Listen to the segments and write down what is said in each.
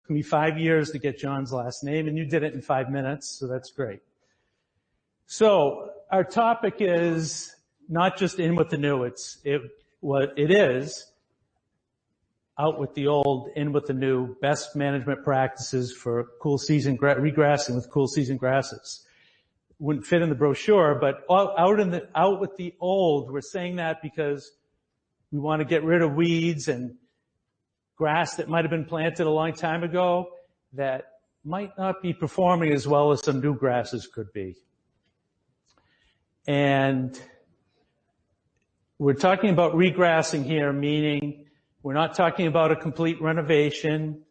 took me 5 years to get John's last name, and you did it in 5 minutes, so that's great. So our topic is not just in with the new. What it is, out with the old, in with the new, best management practices for cool season regrassing with cool season grasses. Wouldn't fit in the brochure, but out with the old, we're saying that because we want to get rid of weeds and grass that might have been planted a long time ago that might not be performing as well as some new grasses could be. And we're talking about regrassing here, meaning we're not talking about a complete renovation,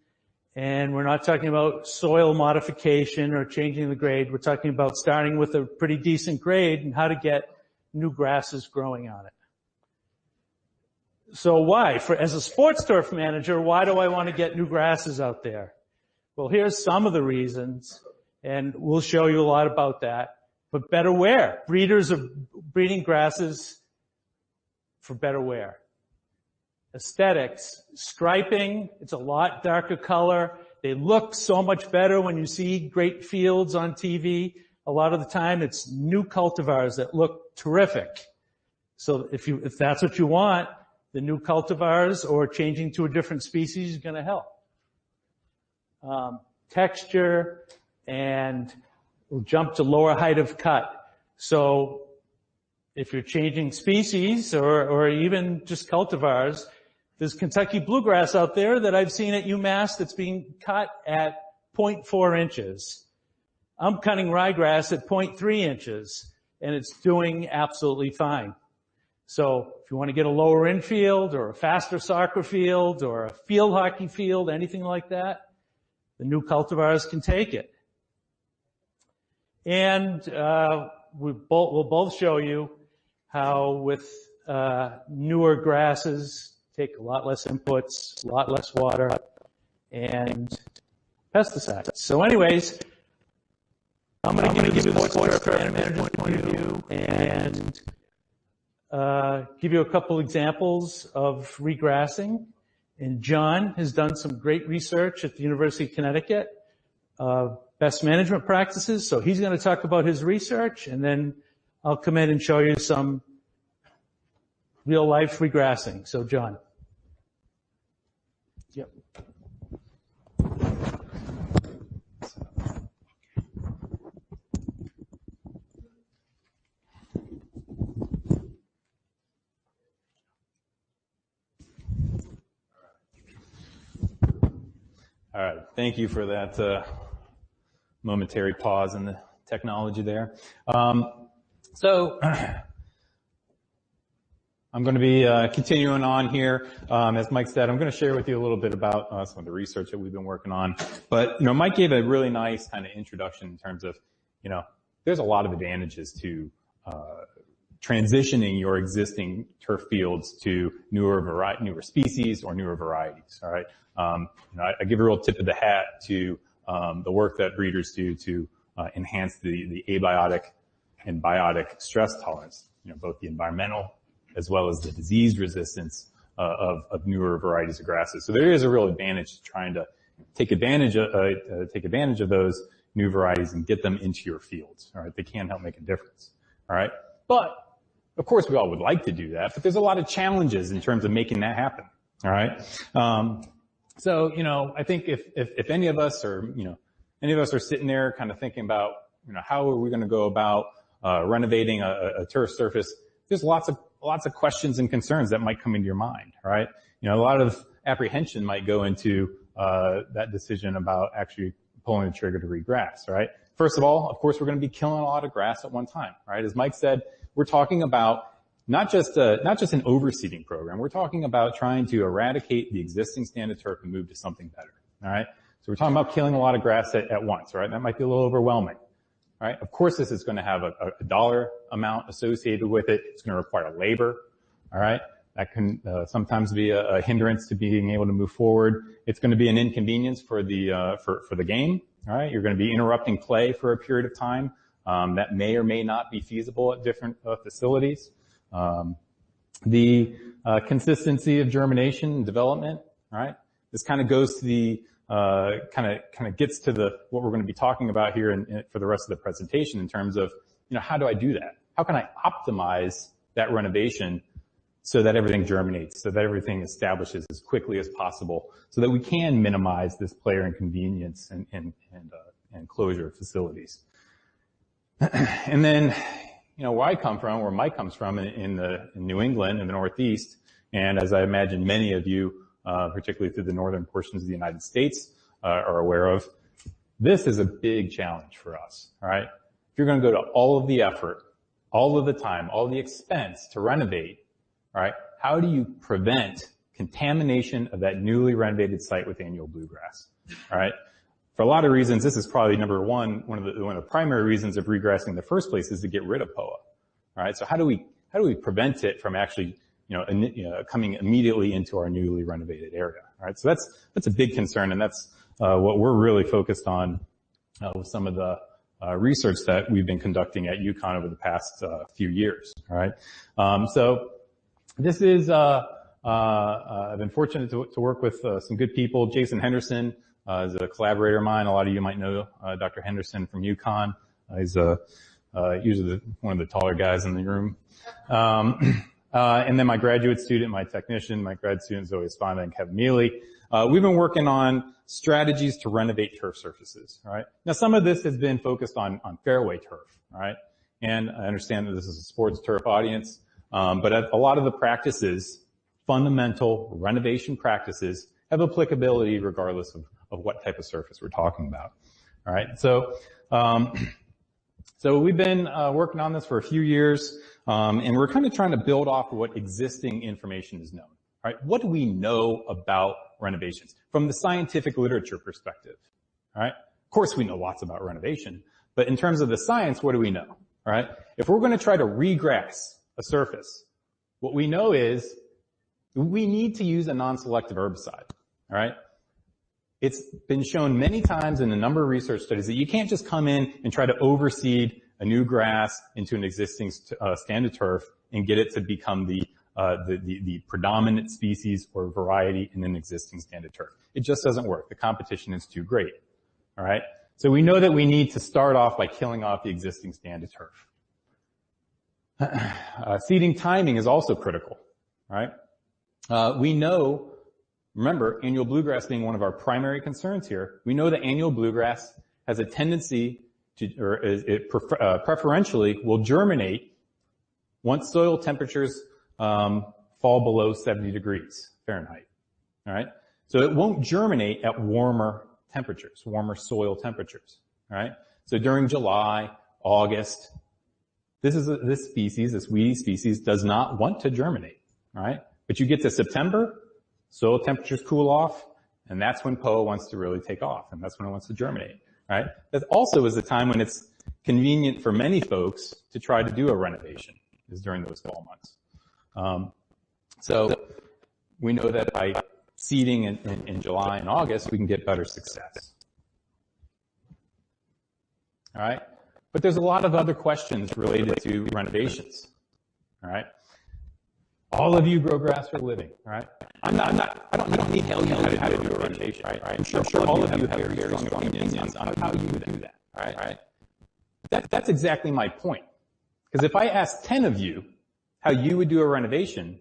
and we're not talking about soil modification or changing the grade. We're talking about starting with a pretty decent grade and how to get new grasses growing on it. So why? As a sports turf manager, why do I want to get new grasses out there? Well, here's some of the reasons, and we'll show you a lot about that. But better wear. Breeders are breeding grasses for better wear. Aesthetics. Striping. It's a lot darker color. They look so much better when you see great fields on TV. A lot of the time it's new cultivars that look terrific. So if that's what you want, the new cultivars or changing to a different species is going to help. Texture, and we'll jump to lower height of cut. So if you're changing species or even just cultivars, there's Kentucky bluegrass out there that I've seen at UMass that's being cut at 0.4 inches. I'm cutting ryegrass at 0.3 inches, and it's doing absolutely fine. So if you want to get a lower infield or a faster soccer field or a field hockey field, anything like that, the new cultivars can take it. And we'll both show you how with newer grasses take a lot less inputs, a lot less water, and pesticides. So anyways, I'm going to give you the sports turf management point of view and give you a couple examples of regrassing. And John has done some great research at the University of Connecticut, best management practices. So he's going to talk about his research, and then I'll come in and show you some real life regrassing. So John. Yep. All right. Thank you for that momentary pause in the technology there. So I'm going to be continuing on here. As Mike said, I'm going to share with you a little bit about some of the research that we've been working on. But, Mike gave a really nice kind of introduction in terms of, there's a lot of advantages to transitioning your existing turf fields to newer species or newer varieties. All right. I give a real tip of the hat to the work that breeders do to enhance the abiotic and biotic stress tolerance, both the environmental as well as the disease resistance of newer varieties of grasses. So there is a real advantage to trying to take advantage of those new varieties and get them into your fields. All right, they can help make a difference. All right, but of course we all would like to do that, but there's a lot of challenges in terms of making that happen. All right. So, I think if any of us are, any of us are sitting there kind of thinking about, how are we going to go about, renovating a turf surface, there's lots of questions and concerns that might come into your mind, right? A lot of apprehension might go into, that decision about actually pulling the trigger to regrass, right? First of all, of course, we're going to be killing a lot of grass at one time, right? As Mike said, we're talking about not just an overseeding program. We're talking about trying to eradicate the existing standard turf and move to something better. All right. So we're talking about killing a lot of grass at once, right? That might be a little overwhelming. All right. Of course, this is going to have a dollar amount associated with it. It's going to require labor. All right. That can sometimes be a hindrance to being able to move forward. It's going to be an inconvenience for the game. All right. You're going to be interrupting play for a period of time. That may or may not be feasible at different facilities. The consistency of germination and development, right? This kind of goes to the kind of gets to what we're going to be talking about here for the rest of the presentation in terms of, how do I do that? How can I optimize that renovation so that everything germinates, so that everything establishes as quickly as possible, so that we can minimize this player inconvenience and closure of facilities. And then, where I come from, where Mike comes from in New England, in the Northeast, and as I imagine many of you, particularly through the northern portions of the United States, are aware of, this is a big challenge for us, all right? If you're going to go to all of the effort, all of the time, all the expense to renovate, all right, how do you prevent contamination of that newly renovated site with annual bluegrass, all right? For a lot of reasons, this is probably number one of the primary reasons of regrassing in the first place is to get rid of POA, all right? So how do we prevent it from actually coming immediately into our newly renovated area. All right, so that's a big concern, and that's what we're really focused on with some of the research that we've been conducting at UConn over the past few years. All right, so this is I've been fortunate to work with some good people. Jason Henderson is a collaborator of mine. A lot of you might know Dr. Henderson from UConn. He's usually one of the taller guys in the room. And then my graduate student, my technician, my grad student, Zoe Espada and Kevin Mealy. We've been working on strategies to renovate turf surfaces, all right? Now, some of this has been focused on fairway turf, all right? And I understand that this is a sports turf audience, but a lot of the practices, fundamental renovation practices, have applicability regardless of what type of surface we're talking about, all right? So we've been working on this for a few years, and we're kind of trying to build off of what existing information is known. All right, what do we know about renovations from the scientific literature perspective? All right, of course we know lots about renovation, but in terms of the science, what do we know? All right, if we're going to try to regrass a surface, what we know is we need to use a non-selective herbicide. All right. It's been shown many times in a number of research studies that you can't just come in and try to overseed a new grass into an existing standard turf and get it to become the predominant species or variety in an existing standard turf. It just doesn't work. The competition is too great. All right. So we know that we need to start off by killing off the existing standard turf. Seeding timing is also critical. All right. We know. Remember, annual bluegrass being one of our primary concerns here, we know that annual bluegrass has a tendency to, or preferentially will germinate once soil temperatures fall below 70 degrees Fahrenheit. All right, so it won't germinate at warmer temperatures, warmer soil temperatures. All right, so during July, August, this species, this weedy species, does not want to germinate. All right, but you get to September. Soil temperatures cool off, and that's when POA wants to really take off, and that's when it wants to germinate, right? That also is the time when it's convenient for many folks to try to do a renovation, is during those fall months. So we know that by seeding in July and August, we can get better success. All right? But there's a lot of other questions related to renovations, all right? All of you grow grass for a living, all right? I don't need to tell you how to do a renovation, right? I'm sure all of you have very strong opinions on how you do that, all right? That's exactly my point. Because if I asked 10 of you how you would do a renovation,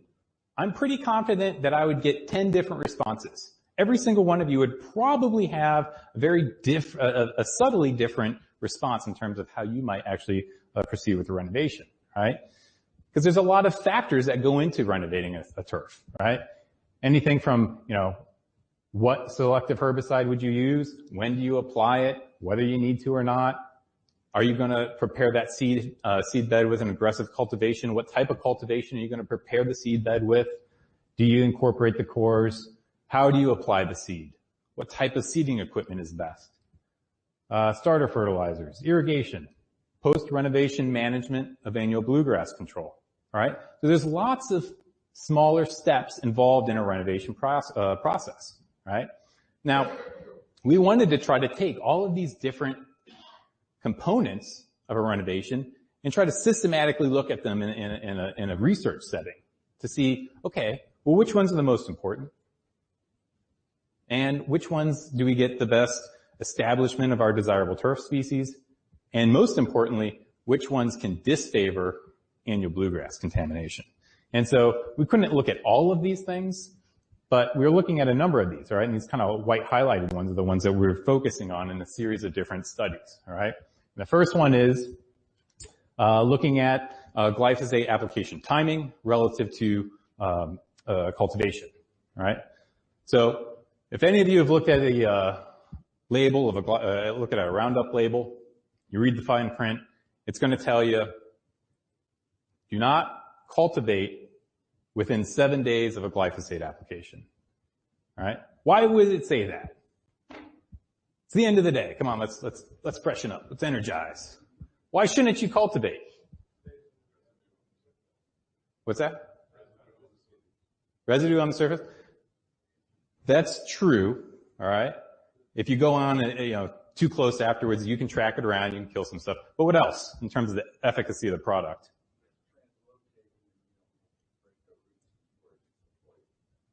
I'm pretty confident that I would get 10 different responses. Every single one of you would probably have a subtly different response in terms of how you might actually proceed with the renovation, right? Because there's a lot of factors that go into renovating a turf, right? Anything from, what selective herbicide would you use? When do you apply it? Whether you need to or not? Are you going to prepare that seed bed with an aggressive cultivation? What type of cultivation are you going to prepare the seed bed with? Do you incorporate the cores? How do you apply the seed? What type of seeding equipment is best? Starter fertilizers, irrigation, post-renovation management of annual bluegrass control. All right, so there's lots of smaller steps involved in a renovation process. Right? Now, we wanted to try to take all of these different components of a renovation and try to systematically look at them in a research setting to see, okay, well, which ones are the most important? and which ones do we get the best establishment of our desirable turf species, and most importantly, which ones can disfavor annual bluegrass contamination. And so we couldn't look at all of these things, but we're looking at a number of these, all right? And these kind of white highlighted ones are the ones that we're focusing on in a series of different studies, all right? And the first one is looking at glyphosate application timing relative to cultivation, all right? So if any of you have looked at a label of look at a Roundup label, you read the fine print, it's going to tell you, do not cultivate within 7 days of a glyphosate application. All right? Why would it say that? It's the end of the day. Come on, let's freshen up. Let's energize. Why shouldn't you cultivate? What's that? Residue on the surface? That's true. All right? If you go on, too close afterwards, you can track it around, you can kill some stuff. But what else in terms of the efficacy of the product?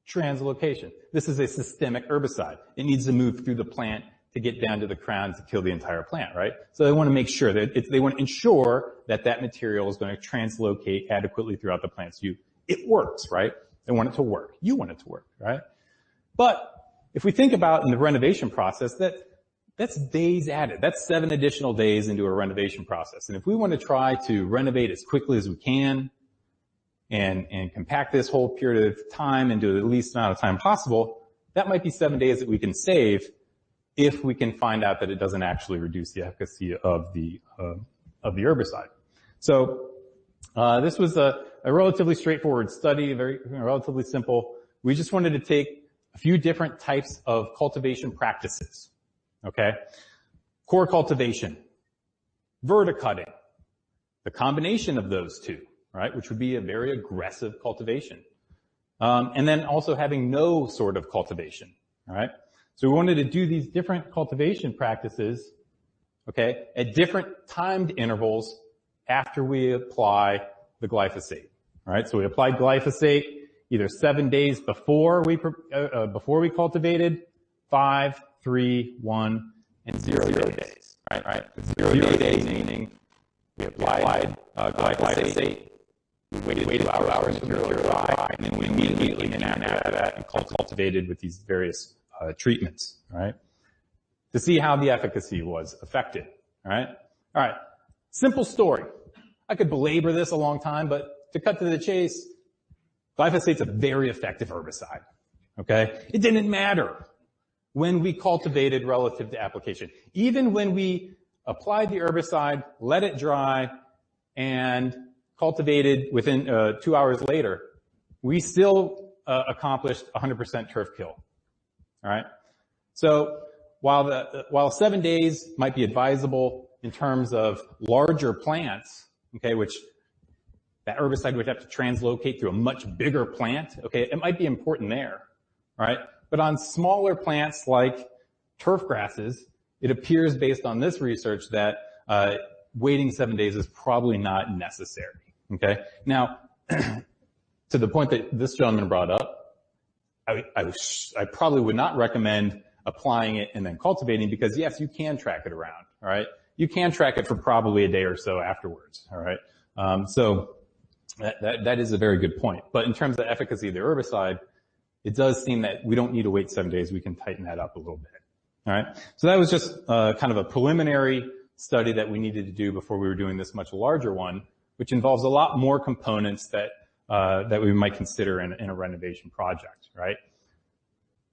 Translocation. This is a systemic herbicide. It needs to move through the plant to get down to the crown to kill the entire plant, right? So they want to make sure that they want to ensure that that material is going to translocate adequately throughout the plant. So it works, right? They want it to work. You want it to work, right? But if we think about in the renovation process, that's days added. That's 7 additional days into a renovation process. And if we want to try to renovate as quickly as we can and compact this whole period of time into the least amount of time possible, that might be 7 days that we can save if we can find out that it doesn't actually reduce the efficacy of the herbicide. So this was a relatively straightforward study, very relatively simple. We just wanted to take a few different types of cultivation practices. Okay? Core cultivation, verticutting, the combination of those two, right, which would be a very aggressive cultivation. And then also having no sort of cultivation, all right? So we wanted to do these different cultivation practices, okay, at different timed intervals after we apply the glyphosate, all right? So we applied glyphosate either 7 days before we cultivated, 5, 3, 1, and 0 days, right? 0 days meaning we applied glyphosate, we waited 2 hours for the material to dry, and then we immediately came after that and cultivated with these various treatments, right? To see how the efficacy was affected, all right? All right, simple story. I could belabor this a long time, but to cut to the chase, glyphosate's a very effective herbicide, okay? It didn't matter when we cultivated relative to application. Even when we applied the herbicide, let it dry, and cultivated within 2 hours later, we still accomplished 100% turf kill. All right. So while 7 days might be advisable in terms of larger plants, okay, which that herbicide would have to translocate through a much bigger plant, okay, it might be important there, right? But on smaller plants like turfgrasses, it appears based on this research that waiting 7 days is probably not necessary, okay? Now, to the point that this gentleman brought up, I probably would not recommend applying it and then cultivating because, yes, you can track it around, all right? You can track it for probably a day or so afterwards, all right? So that is a very good point. But in terms of the efficacy of the herbicide, it does seem that we don't need to wait 7 days. We can tighten that up a little bit, all right? So that was just kind of a preliminary study that we needed to do before we were doing this much larger one, which involves a lot more components that we might consider in a renovation project, right?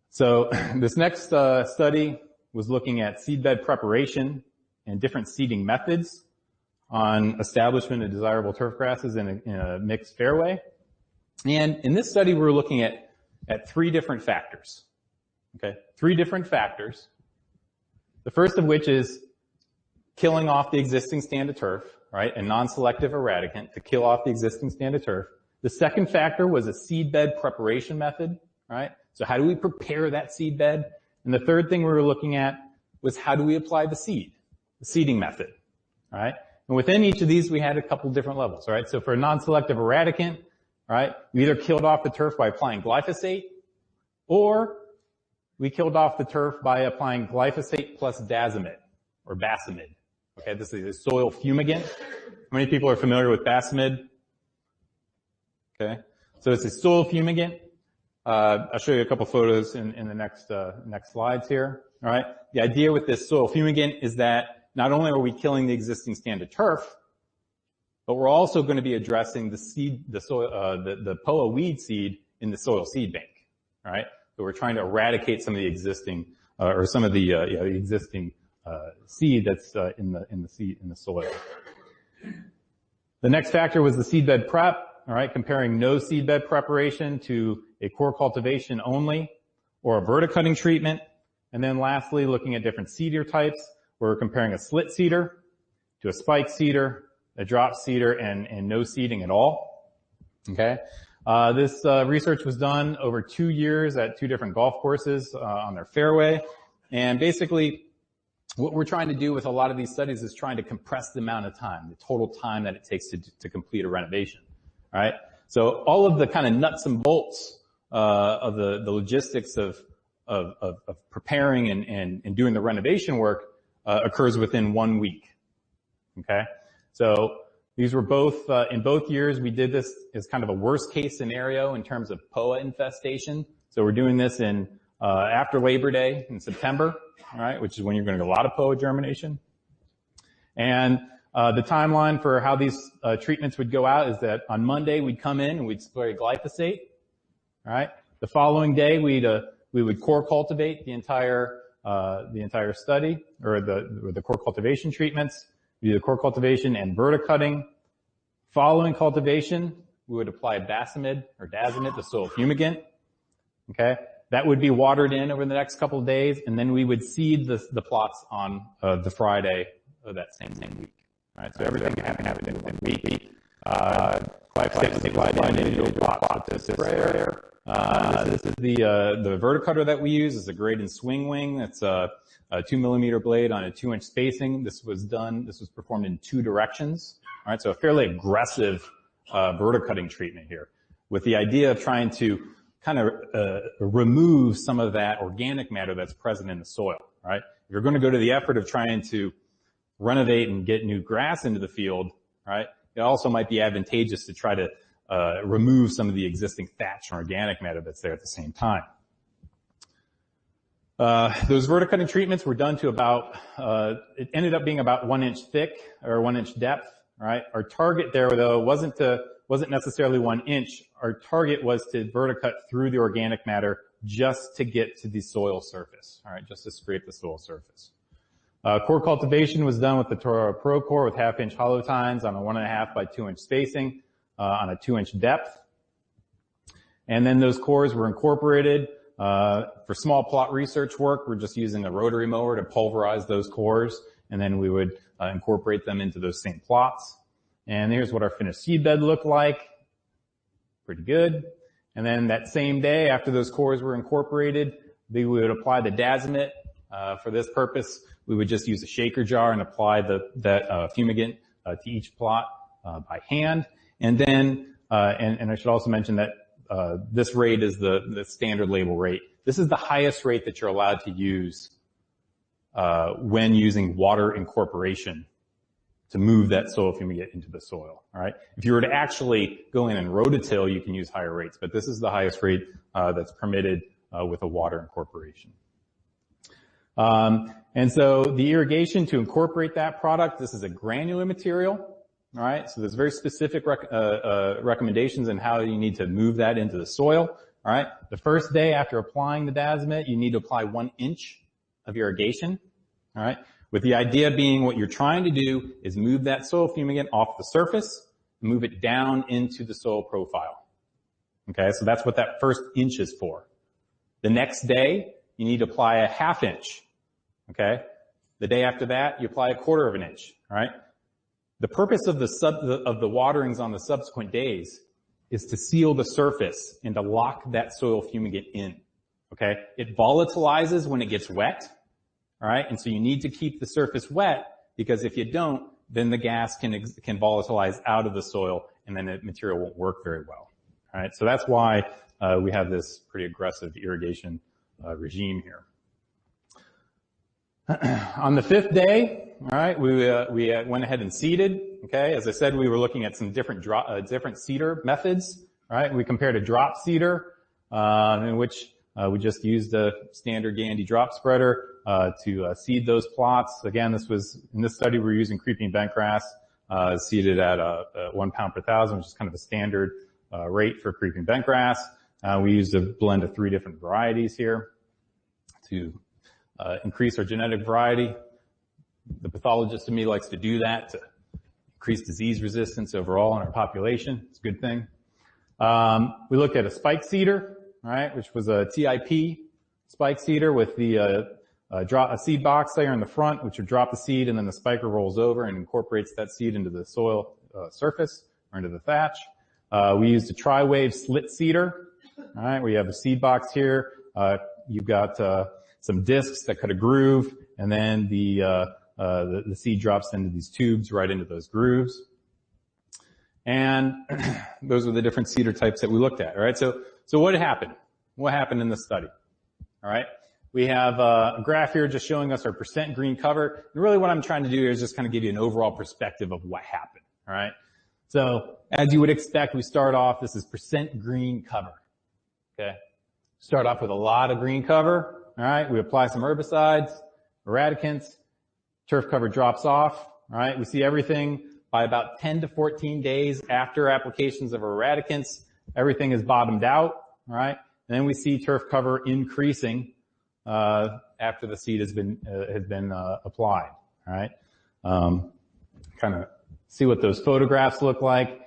So this next study was looking at seedbed preparation and different seeding methods on establishment of desirable turfgrasses in a mixed fairway. And in this study, we were looking at 3 different factors, okay? 3 different factors. The first of which is killing off the existing stand of turf, right? A non-selective eradicant to kill off the existing stand of turf. The second factor was a seedbed preparation method, right? So how do we prepare that seedbed? And the third thing we were looking at was how do we apply the seeding method, right? And within each of these, we had a couple different levels, right? So for a non-selective eradicant, right, we either killed off the turf by applying glyphosate, or we killed off the turf by applying glyphosate plus Dazomet, or Basamid. Okay, this is a soil fumigant. How many people are familiar with Basamid? Okay, so it's a soil fumigant. I'll show you a couple photos in the next slides here. All right, the idea with this soil fumigant is that not only are we killing the existing standard turf, but we're also going to be addressing the POA weed seed in the soil seed bank. All right, so we're trying to eradicate some of the existing existing seed that's in the soil. The next factor was the seedbed prep. All right, comparing no seedbed preparation to a core cultivation only, or a verticutting treatment. And then lastly, looking at different seeder types, we're comparing a slit seeder to a spike seeder, a drop seeder, and no seeding at all. Okay. This research was done over 2 years at 2 different golf courses on their fairway. And basically, what we're trying to do with a lot of these studies is trying to compress the amount of time, the total time that it takes to complete a renovation. All right. So all of the kind of nuts and bolts of the logistics of preparing and doing the renovation work occurs within 1 week. Okay. So these were both in both years we did this as kind of a worst case scenario in terms of POA infestation. So we're doing this in after Labor Day in September, all right, which is when you're going to get a lot of POA germination. And the timeline for how these treatments would go out is that on Monday we'd come in and we'd spray glyphosate. All right. The following day we would core cultivate the entire study, or the core cultivation treatments. We do the core cultivation and verticutting. Following cultivation, we would apply Basamid or Dazomet, the soil fumigant. Okay, that would be watered in over the next couple of days, and then we would seed the plots on the Friday of that same week. All right, so everything happened within 1 week. Glyphosate was applied in individual plots with this sprayer. This is the verticutter that we use. It's a grade and swing wing. That's a 2 millimeter blade on a 2-inch spacing. This was performed in 2 directions. All right, so a fairly aggressive verticutting treatment here, with the idea of trying to kind of remove some of that organic matter that's present in the soil. Right, if you're going to go to the effort of trying to renovate and get new grass into the field, right, it also might be advantageous to try to remove some of the existing thatch and organic matter that's there at the same time. Those verticutting treatments were done to about, it ended up being about 1 inch thick or 1 inch depth, right? Our target there, though, wasn't necessarily 1 inch. Our target was to verticut through the organic matter just to get to the soil surface, all right, just to scrape the soil surface. Core cultivation was done with the Toro Pro Core with 1/2 inch hollow tines on a 1.5 by 2 inch spacing, on a 2 inch depth. And then those cores were incorporated. For small plot research work, we're just using a rotary mower to pulverize those cores, and then we would incorporate them into those same plots. And here's what our finished seedbed looked like. Pretty good. And then that same day, after those cores were incorporated, we would apply the Dazomet. For this purpose, we would just use a shaker jar and apply that fumigant to each plot by hand. And then, and I should also mention that this rate is the standard label rate. This is the highest rate that you're allowed to use when using water incorporation to move that soil fumigant into the soil. All right. If you were to actually go in and rototill, you can use higher rates, but this is the highest rate that's permitted with a water incorporation. And so the irrigation to incorporate that product, this is a granular material. All right, so there's very specific recommendations on how you need to move that into the soil. All right, the first day after applying the Dazomet, you need to apply 1 inch of irrigation. All right, with the idea being what you're trying to do is move that soil fumigant off the surface, move it down into the soil profile. Okay, so that's what that first inch is for. The next day, you need to apply a 1/2 inch. Okay, the day after that, you apply a 1/4 inch. All right. The purpose of the waterings on the subsequent days is to seal the surface and to lock that soil fumigant in. Okay, it volatilizes when it gets wet. All right, and so you need to keep the surface wet, because if you don't, then the gas can volatilize out of the soil, and then the material won't work very well. All right, so that's why we have this pretty aggressive irrigation regime here. On the 5th day, all right, we went ahead and seeded. Okay, as I said, we were looking at some different different seeder methods. All right, we compared a drop seeder, in which we just used a standard Gandy drop spreader to seed those plots. Again, in this study, we're using creeping bentgrass seeded at 1 pound per 1,000, which is kind of a standard rate for creeping bentgrass. We used a blend of 3 different varieties here to increase our genetic variety. The pathologist in me likes to do that to increase disease resistance overall in our population. It's a good thing. We looked at a spike seeder, right, which was a TIP spike seeder with the a seed box layer in the front, which would drop the seed, and then the spiker rolls over and incorporates that seed into the soil surface or into the thatch. We used a tri-wave slit seeder, all right, where you have a seed box here. You've got some discs that cut a groove, and then the seed drops into these tubes right into those grooves. And those were the different seeder types that we looked at. All right. So what happened? What happened in this study? All right. We have a graph here just showing us our percent green cover. And really what I'm trying to do here is just kind of give you an overall perspective of what happened. All right. So as you would expect, we start off, this is percent green cover. Okay. Start off with a lot of green cover. All right. We apply some herbicides, eradicants. Turf cover drops off. All right. We see everything by about 10 to 14 days after applications of eradicants. Everything is bottomed out. All right. And then we see turf cover increasing after the seed has been applied. All right. Kind of see what those photographs look like.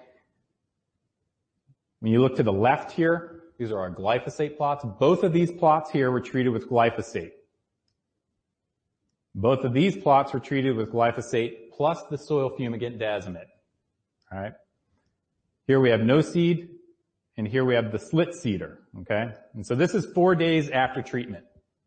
When you look to the left here, these are our glyphosate plots. Both of these plots here were treated with glyphosate. Both of these plots were treated with glyphosate plus the soil fumigant Dazomet. All right. Here we have no seed, and here we have the slit seeder. Okay. And so this is 4 days after treatment.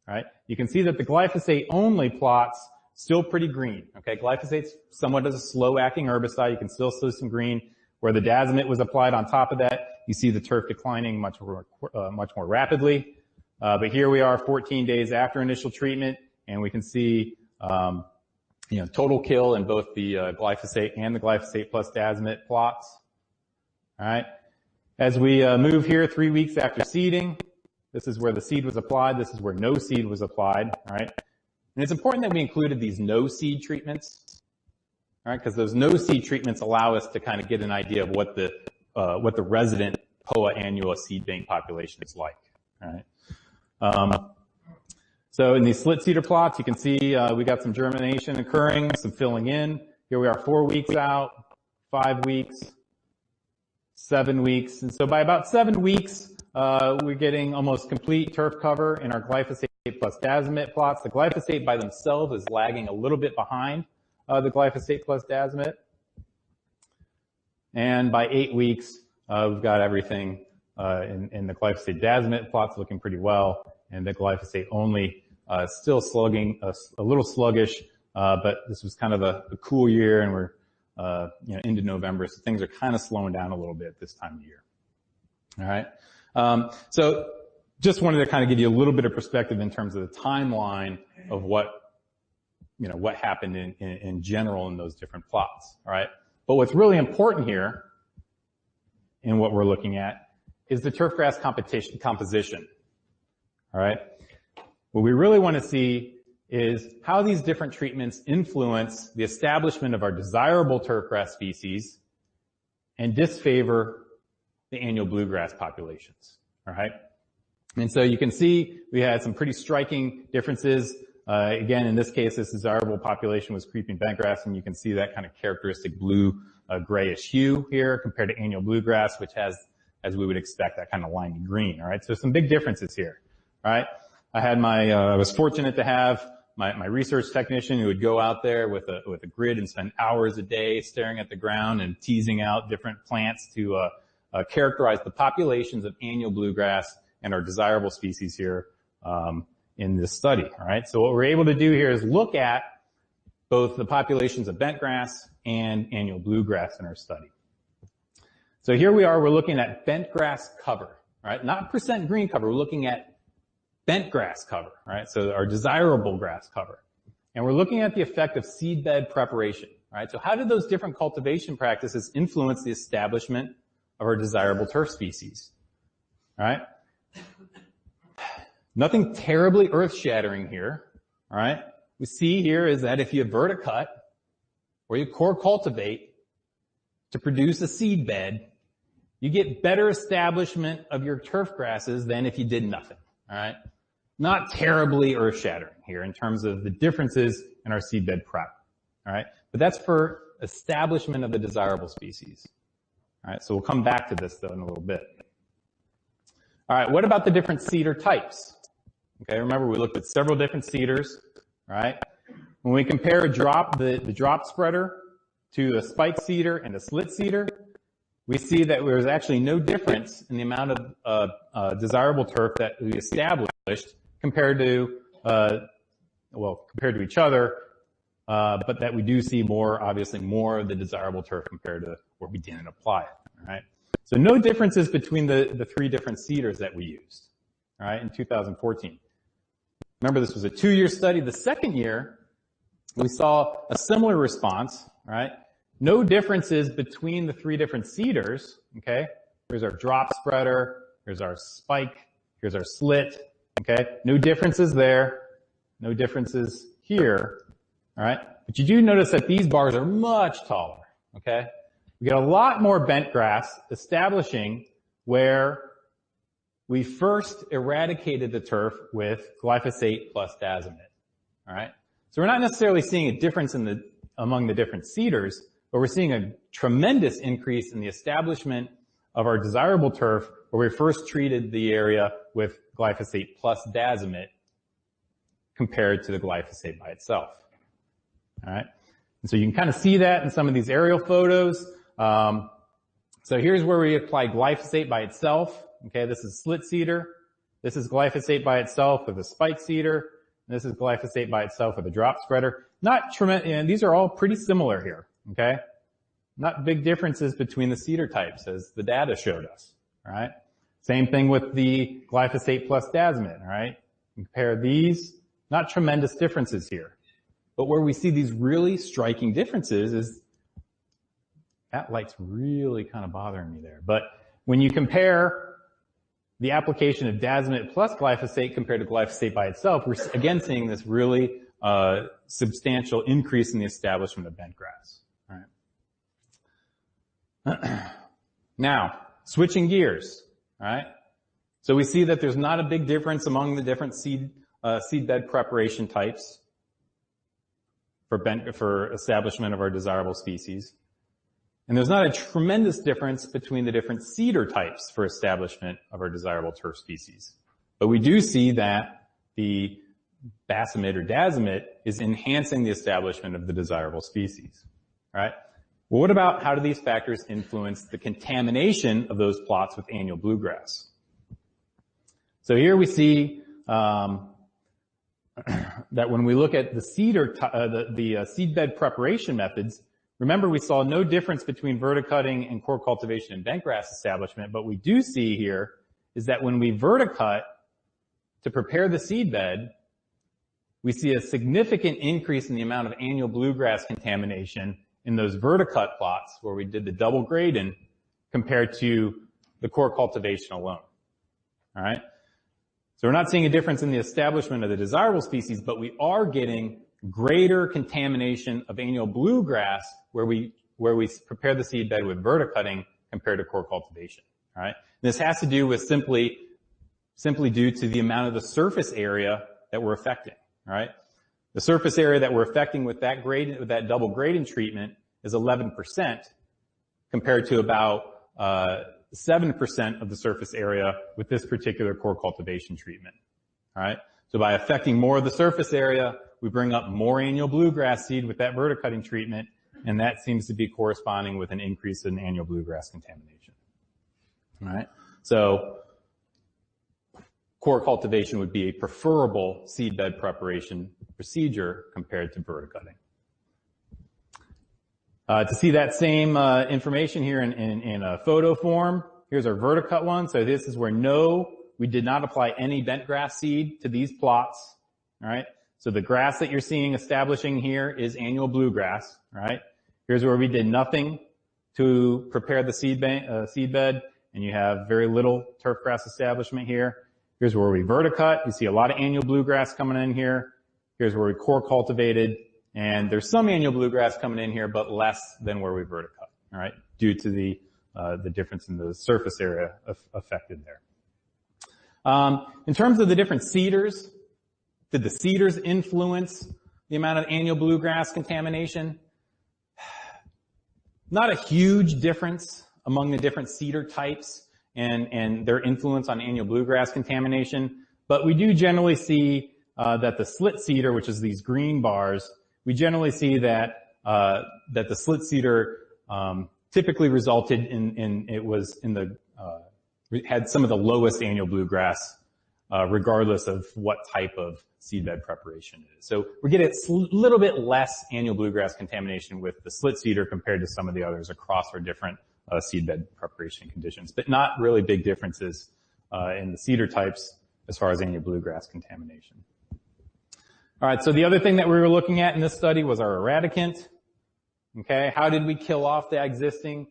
All right. You can see that the glyphosate only plots still pretty green. Okay. Glyphosate's somewhat as a slow acting herbicide. You can still see some green. Where the Dazomet was applied on top of that, you see the turf declining much more rapidly. But here we are 14 days after initial treatment, and we can see, total kill in both the glyphosate and the glyphosate plus Dazomet plots. All right. As we move here 3 weeks after seeding, this is where the seed was applied. This is where no seed was applied. All right. And it's important that we included these no seed treatments. All right, because those no seed treatments allow us to kind of get an idea of what the resident POA annua seed bank population is like. All right. So in these slit seeder plots, you can see we got some germination occurring, some filling in. Here we are 4 weeks out, 5 weeks, 7 weeks, and so by about 7 weeks, we're getting almost complete turf cover in our glyphosate plus Dazomet plots. The glyphosate by themselves is lagging a little bit behind the glyphosate plus Dazomet. And by 8 weeks, we've got everything in the glyphosate Dazomet plots looking pretty well, and the glyphosate only still slugging, a little sluggish, but this was kind of a cool year, and we're into November, so things are kind of slowing down a little bit this time of year. All right. So just wanted to kind of give you a little bit of perspective in terms of the timeline of what happened in general in those different plots, all right? But what's really important here in what we're looking at is the turfgrass composition, all right? What we really want to see is how these different treatments influence the establishment of our desirable turfgrass species and disfavor the annual bluegrass populations, all right? And so you can see we had some pretty striking differences. Again, in this case, this desirable population was creeping bentgrass, and you can see that kind of characteristic blue, grayish hue here compared to annual bluegrass, which has, as we would expect, that kind of limey green. All right, so some big differences here. All right, I was fortunate to have my research technician who would go out there with a grid and spend hours a day staring at the ground and teasing out different plants to characterize the populations of annual bluegrass and our desirable species here. In this study, all right? So what we're able to do here is look at both the populations of bentgrass and annual bluegrass in our study. So here we are, we're looking at bentgrass cover, all right? Not percent green cover, we're looking at bent grass cover, right? So our desirable grass cover. And we're looking at the effect of seedbed preparation, right? So how do those different cultivation practices influence the establishment of our desirable turf species, right? Nothing terribly earth-shattering here, all right? We see here is that if you verticut or you core cultivate to produce a seed bed, you get better establishment of your turf grasses than if you did nothing, all right? Not terribly earth-shattering here in terms of the differences in our seedbed prep, all right? But that's for establishment of the desirable species, all right? So we'll come back to this, though, in a little bit. All right, what about the different cedar types? Okay, remember we looked at several different cedars, right? When we compare the drop spreader to a spike cedar and a slit cedar, we see that there's actually no difference in the amount of desirable turf that we established compared to each other, but that we do see obviously more of the desirable turf compared to where we didn't apply it, all right? So no differences between the three different cedars that we used, all right, in 2014. Remember, this was a 2-year study. The second year, we saw a similar response, right? No differences between the three different cedars, okay? Here's our drop spreader, here's our spike, here's our slit, okay? No differences there, no differences here, all right? But you do notice that these bars are much taller, okay? We get a lot more bent grass establishing where we first eradicated the turf with glyphosate plus Dazomet, all right? So we're not necessarily seeing a difference among the different cedars, but we're seeing a tremendous increase in the establishment of our desirable turf where we first treated the area with glyphosate plus Dazomet compared to the glyphosate by itself, all right? And so you can kind of see that in some of these aerial photos. So here's where we apply glyphosate by itself. Okay, this is slit cedar. This is glyphosate by itself with a spike cedar. And this is glyphosate by itself with a drop spreader. Not tremendous, and these are all pretty similar here. Okay, not big differences between the cedar types as the data showed us. All right, same thing with the glyphosate plus Dazomet. All right, compare these. Not tremendous differences here, but where we see these really striking differences is that light's really kind of bothering me there. But when you compare the application of Dazomet plus glyphosate compared to glyphosate by itself, we're again seeing this really substantial increase in the establishment of bent grass. All right. Now, switching gears. All right. So we see that there's not a big difference among the different seedbed preparation types for establishment of our desirable species. And there's not a tremendous difference between the different cedar types for establishment of our desirable turf species. But we do see that the Dazomet or Dazomet is enhancing the establishment of the desirable species. All right? Well, what about how do these factors influence the contamination of those plots with annual bluegrass? So here we see that when we look at the seedbed preparation methods, remember, we saw no difference between verticutting and core cultivation and bentgrass establishment, but we do see here is that when we verticut to prepare the seedbed, we see a significant increase in the amount of annual bluegrass contamination in those verticut plots where we did the double grading compared to the core cultivation alone. All right? So we're not seeing a difference in the establishment of the desirable species, but we are getting greater contamination of annual bluegrass where we prepare the seedbed with verticutting compared to core cultivation. All right, and this has to do with simply due to the amount of the surface area that we're affecting. All right, the surface area that we're affecting with that double grading treatment is 11% compared to about 7% of the surface area with this particular core cultivation treatment. All right, so by affecting more of the surface area, we bring up more annual bluegrass seed with that verticutting treatment, and that seems to be corresponding with an increase in annual bluegrass contamination. All right, so core cultivation would be a preferable seedbed preparation procedure compared to verticutting. To see that same information here in a photo form, here's our verticut one. So this is where no we did not apply any bentgrass seed to these plots, all right? So the grass that you're seeing establishing here is annual bluegrass, all right? Here's where we did nothing to prepare the seedbed, and you have very little turfgrass establishment here. Here's where we verticut. You see a lot of annual bluegrass coming in here. Here's where we core cultivated, and there's some annual bluegrass coming in here, but less than where we verticut, all right, due to the difference in the surface area affected there. In terms of the different seeders, did the seeders influence the amount of annual bluegrass contamination? Not a huge difference among the different cedar types and their influence on annual bluegrass contamination, but we do generally see that the slit cedar, which is these green bars, we generally see that the slit cedar typically resulted had some of the lowest annual bluegrass, regardless of what type of seedbed preparation it is. So we're getting a little bit less annual bluegrass contamination with the slit cedar compared to some of the others across our different seedbed preparation conditions, but not really big differences in the cedar types as far as annual bluegrass contamination. All right, so the other thing that we were looking at in this study was our eradicant. Okay, how did we kill off the existing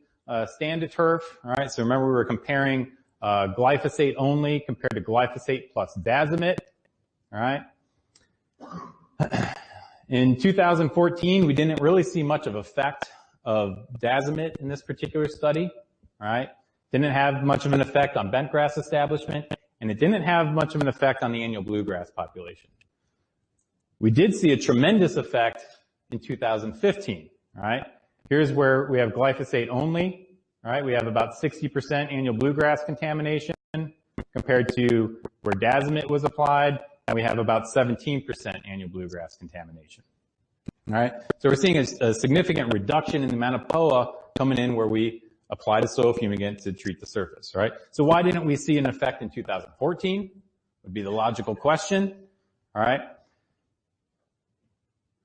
standard turf? All right, so remember we were comparing glyphosate only compared to glyphosate plus Dazomet. All right. In 2014, we didn't really see much of effect of Dazomet in this particular study. All right, didn't have much of an effect on bentgrass establishment, and it didn't have much of an effect on the annual bluegrass population. We did see a tremendous effect in 2015. All right, here's where we have glyphosate only. All right, we have about 60% annual bluegrass contamination compared to where Dazomet was applied, and we have about 17% annual bluegrass contamination. All right, so we're seeing a significant reduction in the amount of POA coming in where we applied a soil fumigant to treat the surface. Right, so why didn't we see an effect in 2014? Would be the logical question. All right.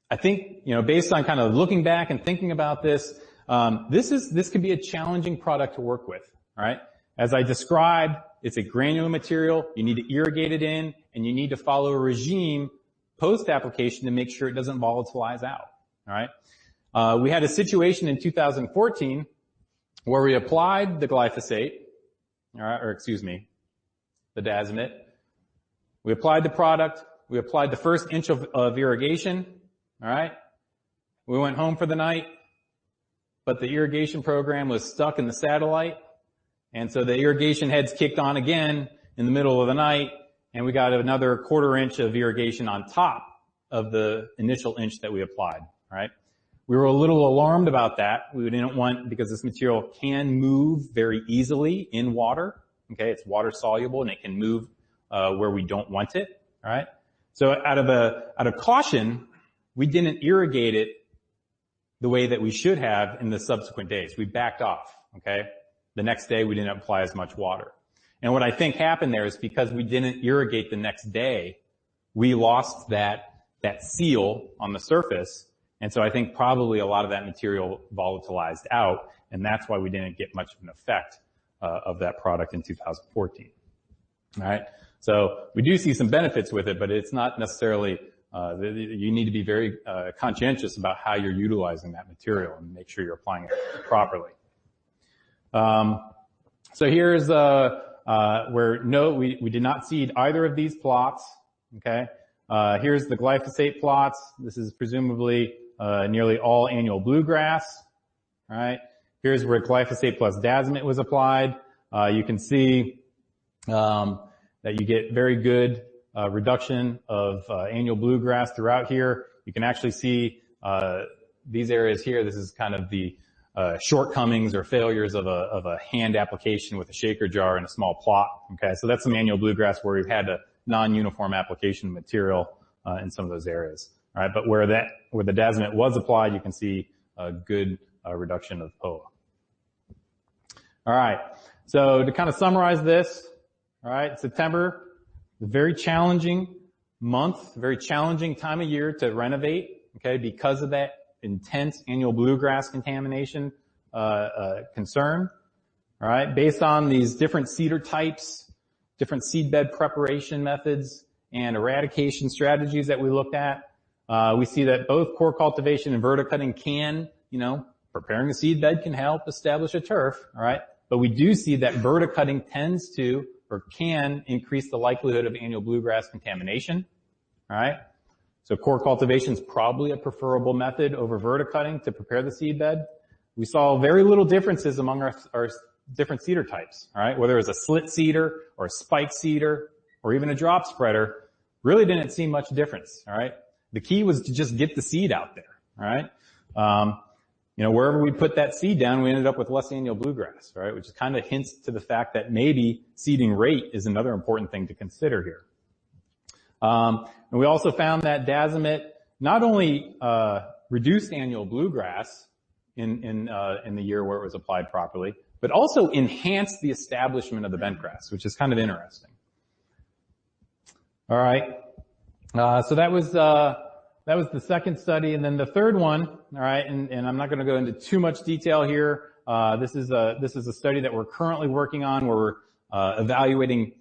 I think, based on kind of looking back and thinking about this, this could be a challenging product to work with, all right? As I described, it's a granular material. You need to irrigate it in, and you need to follow a regime post-application to make sure it doesn't volatilize out, all right? We had a situation in 2014 where we applied the glyphosate, all right, the Dazomet. We applied the product. We applied the first inch of irrigation. All right, we went home for the night, but the irrigation program was stuck in the satellite, and so the irrigation heads kicked on again in the middle of the night, and we got another quarter inch of irrigation on top of the initial inch that we applied. All right, we were a little alarmed about that. We didn't want, because this material can move very easily in water. Okay, it's water soluble and it can move where we don't want it. All right, so out of caution, we didn't irrigate it the way that we should have in the subsequent days. We backed off, okay? The next day, we didn't apply as much water. And what I think happened there is because we didn't irrigate the next day, we lost that seal on the surface. And so I think probably a lot of that material volatilized out, and that's why we didn't get much of an effect of that product in 2014. All right? So we do see some benefits with it, but it's not necessarily you need to be very conscientious about how you're utilizing that material and make sure you're applying it properly. So here's where we did not seed either of these plots. Okay, here's the glyphosate plots. This is presumably nearly all annual bluegrass. All right, here's where glyphosate plus Dazomet was applied. You can see that you get very good reduction of annual bluegrass throughout here. You can actually see these areas here. This is kind of the shortcomings or failures of a hand application with a shaker jar and a small plot. Okay, so that's some annual bluegrass where we've had a non-uniform application material in some of those areas. All right, but where the Dazomet was applied, you can see a good reduction of POA. All right, so to kind of summarize this, all right, September. A very challenging month, very challenging time of year to renovate, okay, because of that intense annual bluegrass contamination concern. All right, based on these different cedar types, different seedbed preparation methods and eradication strategies that we looked at. We see that both core cultivation and verticutting can, preparing a seedbed can help establish a turf, all right? But we do see that verticutting tends to or can increase the likelihood of annual bluegrass contamination, all right? So core cultivation is probably a preferable method over verticutting to prepare the seedbed. We saw very little differences among our different seeder types, all right? Whether it was a slit seeder or a spike seeder or even a drop spreader, really didn't see much difference, all right? The key was to just get the seed out there, all right? Wherever we put that seed down, we ended up with less annual bluegrass, right? Which kind of hints to the fact that maybe seeding rate is another important thing to consider here. And we also found that Dazomet not only reduced annual bluegrass in the year where it was applied properly, but also enhanced the establishment of the bentgrass, which is kind of interesting. All right. So that was the second study, and then the third one. All right, and I'm not going to go into too much detail here. This is a study that we're currently working on, where we're evaluating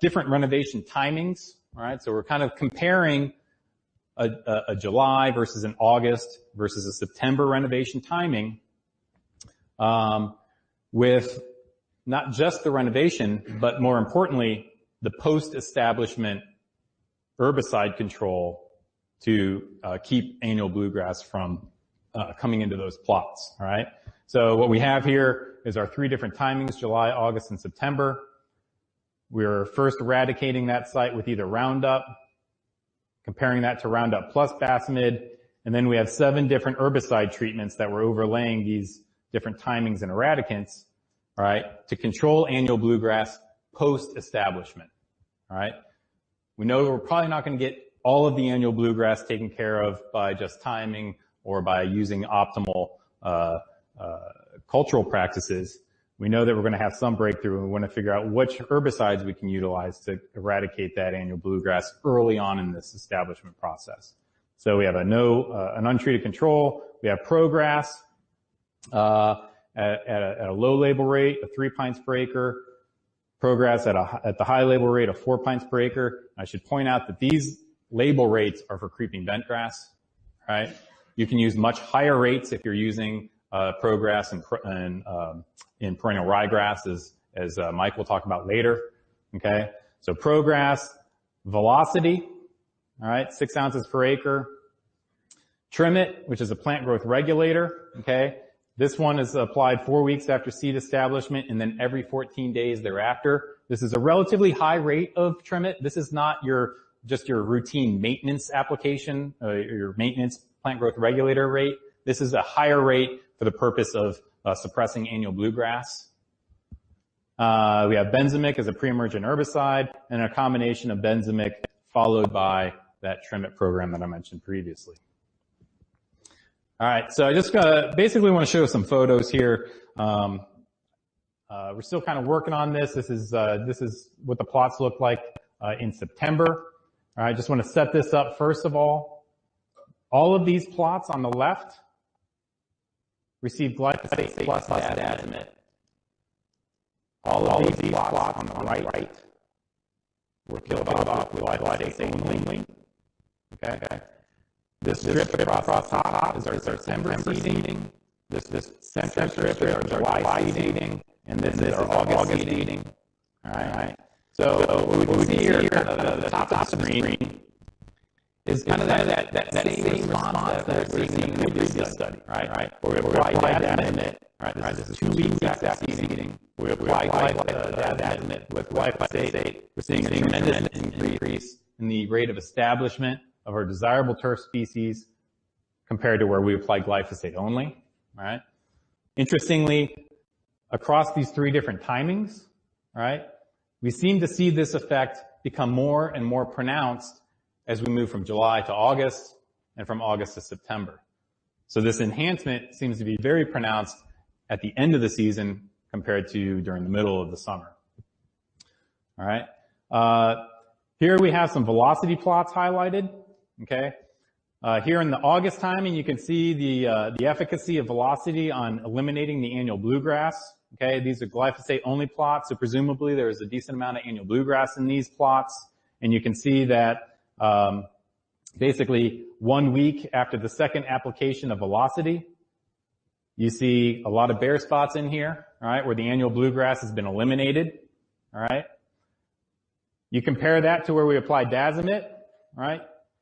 different renovation timings. All right, so we're kind of comparing a July versus an August versus a September renovation timing, with not just the renovation, but more importantly, the post-establishment herbicide control to keep annual bluegrass from coming into those plots. All right. So what we have here is our three different timings: July, August, and September. We're first eradicating that site with either Roundup, comparing that to Roundup plus Basamid, and then we have 7 different herbicide treatments that we're overlaying these different timings and eradicants, all right, to control annual bluegrass post-establishment. All right. We know we're probably not going to get all of the annual bluegrass taken care of by just timing or by using optimal cultural practices. We know that we're going to have some breakthrough, and we want to figure out which herbicides we can utilize to eradicate that annual bluegrass early on in this establishment process. So we have an untreated control. We have ProGrass at a low label rate of 3 pints per acre. ProGrass at the high label rate of 4 pints per acre. I should point out that these label rates are for creeping bentgrass, right? You can use much higher rates if you're using ProGrass in perennial ryegrass, as Mike will talk about later. Okay, so ProGrass velocity, all right, 6 ounces per acre. Trim It, which is a plant growth regulator. Okay. This one is applied 4 weeks after seed establishment and then every 14 days thereafter. This is a relatively high rate of Trim It. This is not just your routine maintenance application, your maintenance plant growth regulator rate. This is a higher rate for the purpose of suppressing annual bluegrass. We have Benzimic as a pre-emergent herbicide and a combination of Benzimic followed by that Trim It program that I mentioned previously. All right, so I just basically want to show some photos here. We're still kind of working on this. This is what the plots look like in September. All right, just want to set this up first of all. All of these plots on the left received glyphosate plus Dazomet. All of these plots on the right were killed off with glyphosate only. Okay. This strip across the top is our September seeding. This center strip is our July seeding, and this is our August seeding. All right. So what we see here at the top of the screen is kind of that same response that we're seeing in the previous study. Right. We're going to apply Dazomet. Right. This is 2 weeks after seeding. We apply Dazomet with glyphosate. We're seeing a tremendous increase in the rate of establishment of our desirable turf species compared to where we apply glyphosate only, right? Interestingly, across these 3 different timings, right, we seem to see this effect become more and more pronounced as we move from July to August and from August to September. So this enhancement seems to be very pronounced at the end of the season compared to during the middle of the summer. All right. Here we have some velocity plots highlighted. Okay. Here in the August timing, you can see the efficacy of velocity on eliminating the annual bluegrass. Okay, these are glyphosate only plots, so presumably there's a decent amount of annual bluegrass in these plots. And you can see that basically 1 week after the second application of Velocity, you see a lot of bare spots in here, all right, where the annual bluegrass has been eliminated, all right. You compare that to where we applied Dazomet, all right.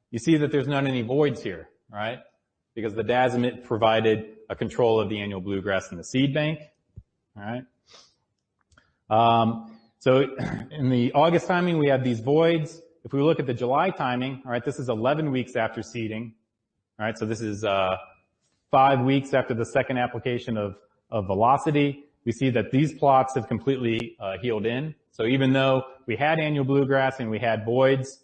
You see that there's not any voids here, all right, because the Dazomet provided a control of the annual bluegrass in the seed bank, all right. So in the August timing, we have these voids. If we look at the July timing, all right, this is 11 weeks after seeding, all right, so this is 5 weeks after the second application of Velocity. We see that these plots have completely healed in. So even though we had annual bluegrass and we had voids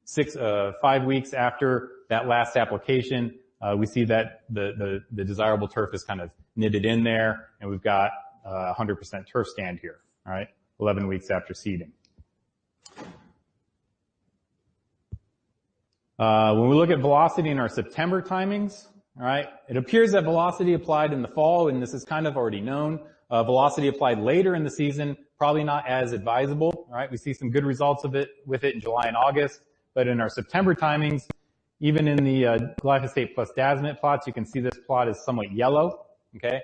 5 weeks after that last application, we see that the desirable turf is kind of knitted in there, and we've got 100% turf stand here, all right, 11 weeks after seeding. When we look at velocity in our September timings, all right, it appears that velocity applied in the fall, and this is kind of already known. Velocity applied later in the season, probably not as advisable, all right. We see some good results with it in July and August, but in our September timings, even in the glyphosate plus Dazomet plots, you can see this plot is somewhat yellow, okay.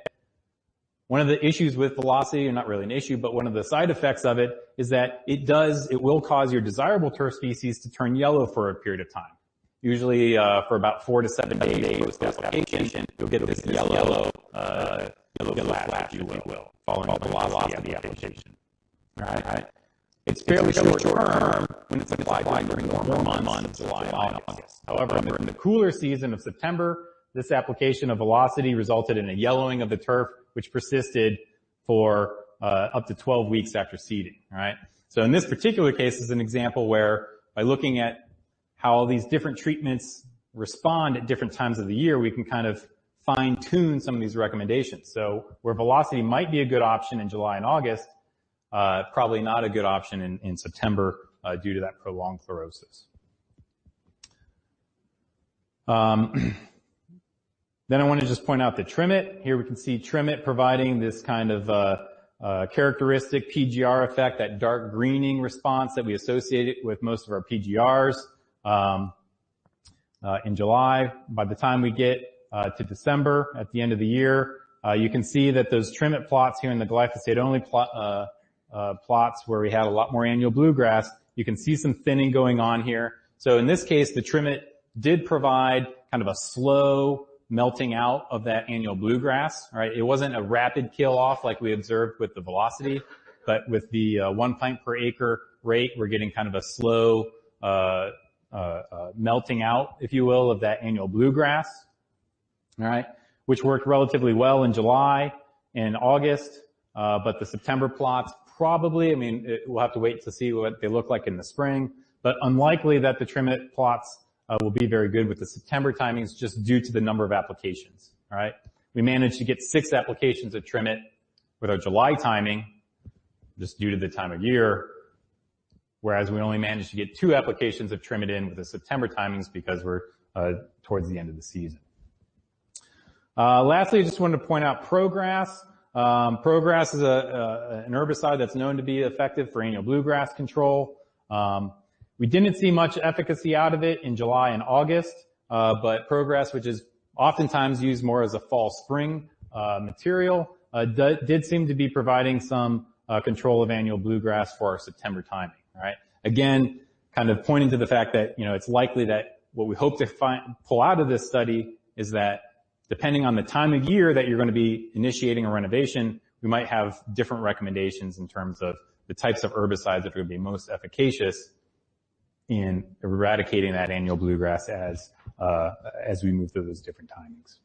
One of the issues with velocity, or not really an issue, but one of the side effects of it is that it will cause your desirable turf species to turn yellow for a period of time. Usually for about 4 to 7 days post-application, you'll get this yellow flash, if you will, following the velocity application. All right? It's fairly short term when it's applied during the warm months of July and August. However, in the cooler season of September, this application of velocity resulted in a yellowing of the turf, which persisted for up to 12 weeks after seeding. All right? So in this particular case is an example where by looking at how all these different treatments respond at different times of the year, we can kind of fine-tune some of these recommendations. So where velocity might be a good option in July and August, probably not a good option in September due to that prolonged chlorosis. Then I want to just point out the Trimit. Here we can see Trimit providing this kind of characteristic PGR effect, that dark greening response that we associate with most of our PGRs. In July, by the time we get to December, at the end of the year, you can see that those Trimit plots here in the glyphosate-only plots where we had a lot more annual bluegrass, you can see some thinning going on here. So in this case, the Trimit did provide kind of a slow melting out of that annual bluegrass. All right, it wasn't a rapid kill off like we observed with the velocity, but with the 1 pint per acre rate, we're getting kind of a slow melting out, if you will, of that annual bluegrass, all right, which worked relatively well in July and August, but the September plots probably, I mean, we'll have to wait to see what they look like in the spring, but unlikely that the Trimit plots will be very good with the September timings just due to the number of applications, all right. We managed to get 6 applications of Trimit with our July timing, just due to the time of year, whereas we only managed to get 2 applications of Trimit in with the September timings because we're towards the end of the season. Lastly, I just wanted to point out Prograss. Prograss is an herbicide that's known to be effective for annual bluegrass control. We didn't see much efficacy out of it in July and August, but Prograss, which is oftentimes used more as a fall-spring material, did seem to be providing some control of annual bluegrass for our September timing. All right. Again, kind of pointing to the fact that, you know, it's likely that what we hope to pull out of this study is that depending on the time of year that you're going to be initiating a renovation, we might have different recommendations in terms of the types of herbicides that are going to be most efficacious in eradicating that annual bluegrass as we move through those different timings.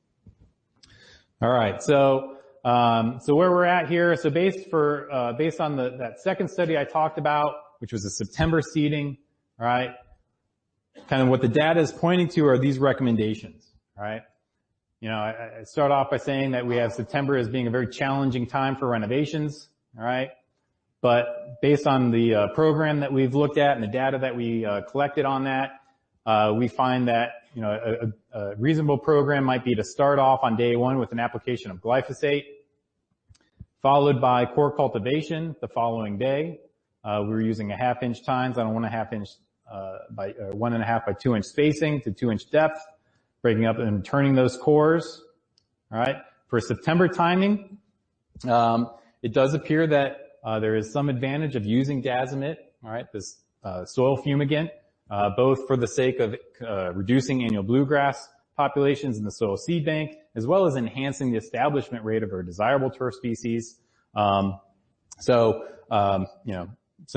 All right. So where we're at here, so based on that second study I talked about, which was a September seeding, all right, kind of what the data is pointing to are these recommendations, all right. You know, I start off by saying that we have September as being a very challenging time for renovations, all right. But based on the program that we've looked at and the data that we collected on that, we find that, you know, a reasonable program might be to start off on day 1 with an application of glyphosate, followed by core cultivation the following day. We were using a 1/2 inch tines on a 1.5 inch by 1.5 by 2 inch spacing to 2 inch depth, breaking up and turning those cores. All right. For September timing, it does appear that there is some advantage of using Dazomet, all right, this soil fumigant, both for the sake of reducing annual bluegrass populations in the soil seed bank, as well as enhancing the establishment rate of our desirable turf species. Some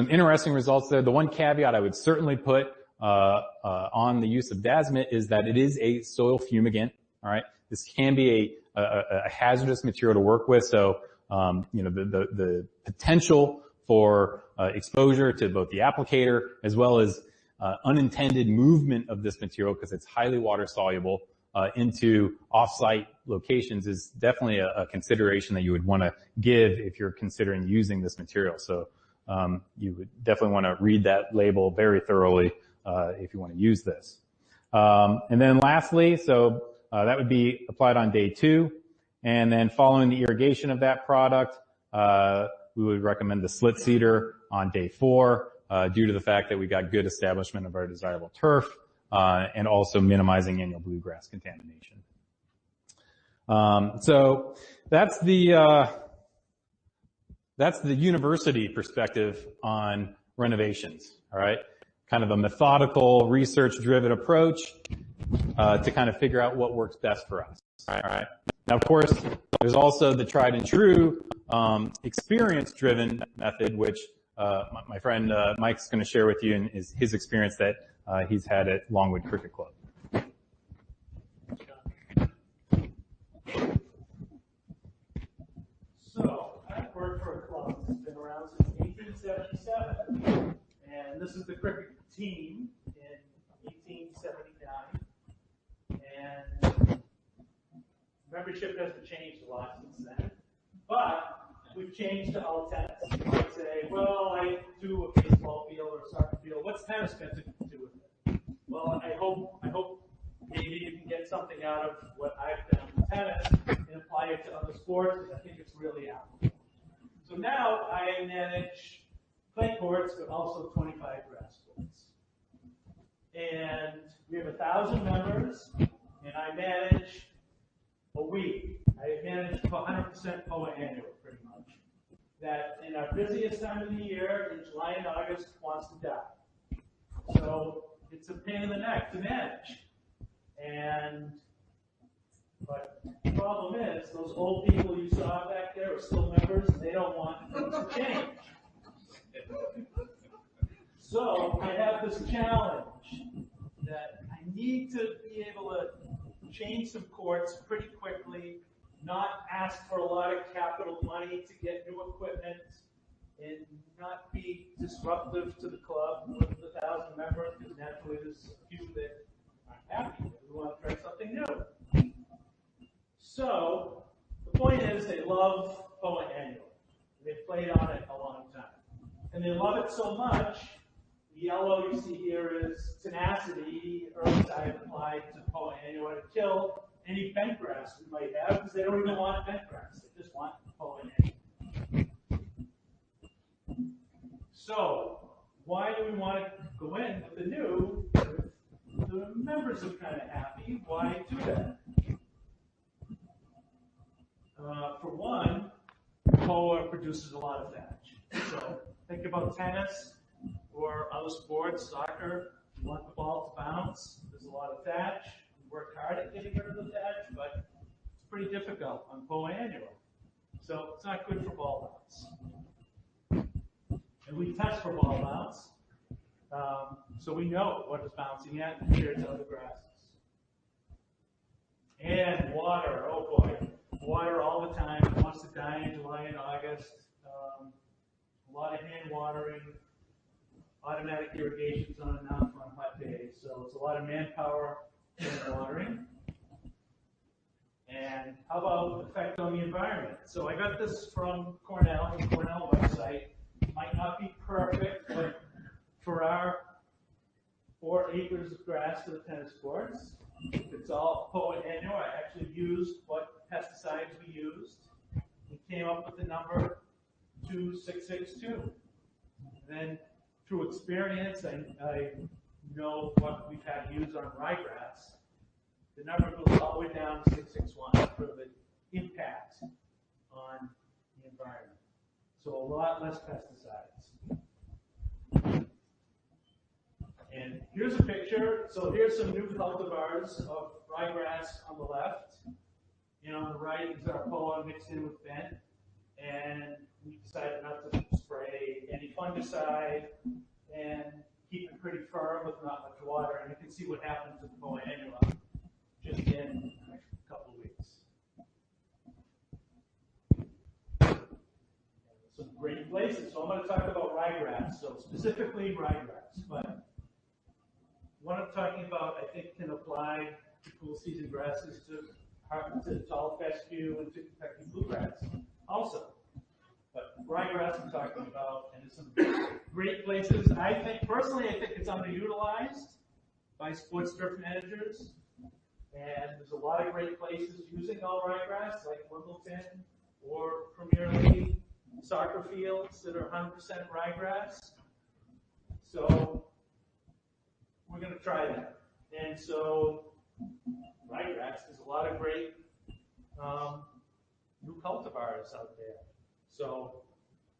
interesting results there. The one caveat I would certainly put on the use of Dazomet is that it is a soil fumigant. All right, this can be a hazardous material to work with. So the potential for exposure to both the applicator as well as unintended movement of this material, because it's highly water soluble, into off-site locations is definitely a consideration that you would want to give if you're considering using this material. So you would definitely want to read that label very thoroughly if you want to use this. And then lastly, that would be applied on day 2. And then following the irrigation of that product, we would recommend the slit seeder on day 4 due to the fact that we got good establishment of our desirable turf and also minimizing annual bluegrass contamination. So that's the university perspective on renovations, all right? Kind of a methodical, research-driven approach to kind of figure out what works best for us, all right? Now, of course, there's also the tried and true experience-driven method, which my friend Mike's going to share with you, and is his experience that he's had at Longwood Cricket Club. So, I've worked for a club that's been around since 1877, and this is the cricket team in 1879, and membership hasn't changed a lot since then, but we've changed to all tennis. You might say, well, I do a baseball field or a soccer field. What's tennis got to do with it? Well, I hope maybe you can get something out of what I've done with tennis and apply it to other sports, because I think it's really applicable. So now I manage clay courts, but also 25 grass courts. And we have 1,000 members, and I manage a week. I manage 100% POA annual, pretty much. That in our busiest time of the year, in July and August, wants to die. So it's a pain in the neck to manage. But the problem is, those old people you saw back there are still members, and they don't want things to change. So I have this challenge that I need to be able to change some courts pretty quickly, not ask for a lot of capital money to get new equipment, and not be disruptive to the club with 1,000 members, because naturally there's a few that aren't happy. We want to try something new. So the point is, they love POA annual. They've played on it a long time. And they love it so much, the yellow you see here is tenacity, herbicide applied to POA annual to kill any bentgrass we might have, because they don't even want bentgrass. They just want POA annual. So why do we want to go in with the new? The members are kind of happy. Why do that? For one, POA produces a lot of thatch. So think about tennis or other sports, soccer. You want the ball to bounce. There's a lot of thatch. We work hard at getting rid of the thatch, but it's pretty difficult on POA annual. So it's not good for ball bounce. And we test for ball bounce, so we know what it's bouncing at compared to other grasses. And water, oh boy. Water all the time. It wants to die in July and August. A lot of hand watering, automatic irrigations on and off on hot days. So it's a lot of manpower in watering. And how about effect on the environment? So I got this from Cornell, the Cornell website. Might not be perfect, but for our 4 acres of grass for the tennis courts, it's all POA annual. I actually used what pesticides we used. We came up with the number 2662. And then through experience, I know what we've had used on ryegrass. The number goes all the way down to 661 for the impact on the environment. So a lot less pesticides. And here's a picture. So here's some new cultivars of ryegrass on the left. And on the right is our POA mixed in with Bent. And we decided not to spray any fungicide and keep it pretty firm with not much water. And you can see what happens with POA annua just in a couple of weeks. Some great places. So I'm going to talk about ryegrass. So specifically ryegrass, but what I'm talking about, I think, can apply to cool season grasses, to tall fescue, and to Kentucky bluegrass also. But ryegrass I'm talking about, and there's some great places. I think it's underutilized by sports turf managers. And there's a lot of great places using all ryegrass, like Wimbledon or Premier League soccer fields that are 100% ryegrass. So we're going to try that. And so ryegrass, there's a lot of great new cultivars out there. So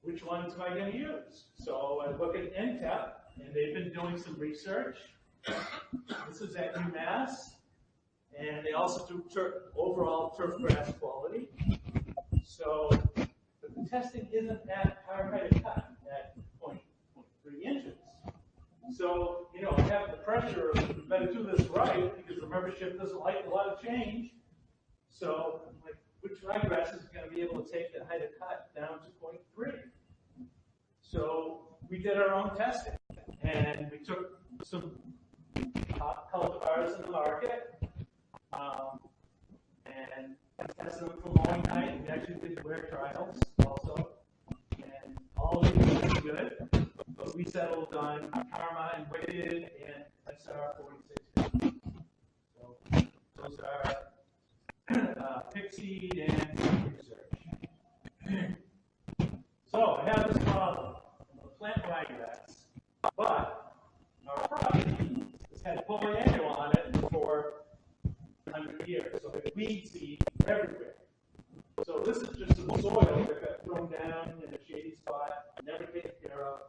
which ones am I going to use? So I look at NTEP, and they've been doing some research. This is at UMass, and they also do overall turfgrass quality. So but the testing isn't at higher height of cut at 0.3 inches. So, I have the pressure of we better do this right because the membership doesn't like a lot of change. So, like, which ryegrass is going to be able to take that height of cut down to 0.3? So, we did our own testing, and we took some top cultivars in the market and tested them for mowing height. We actually did wear trials also, and all of these were good. But we settled on Karma and Weighted and SR 4650. So those are Efficacy and research. So I have this problem. I'm a plant ryegrass, but our property has had POA annua on it for 100 years. So there's weed seed everywhere. So this is just some soil that got thrown down in a shady spot, never taken care of.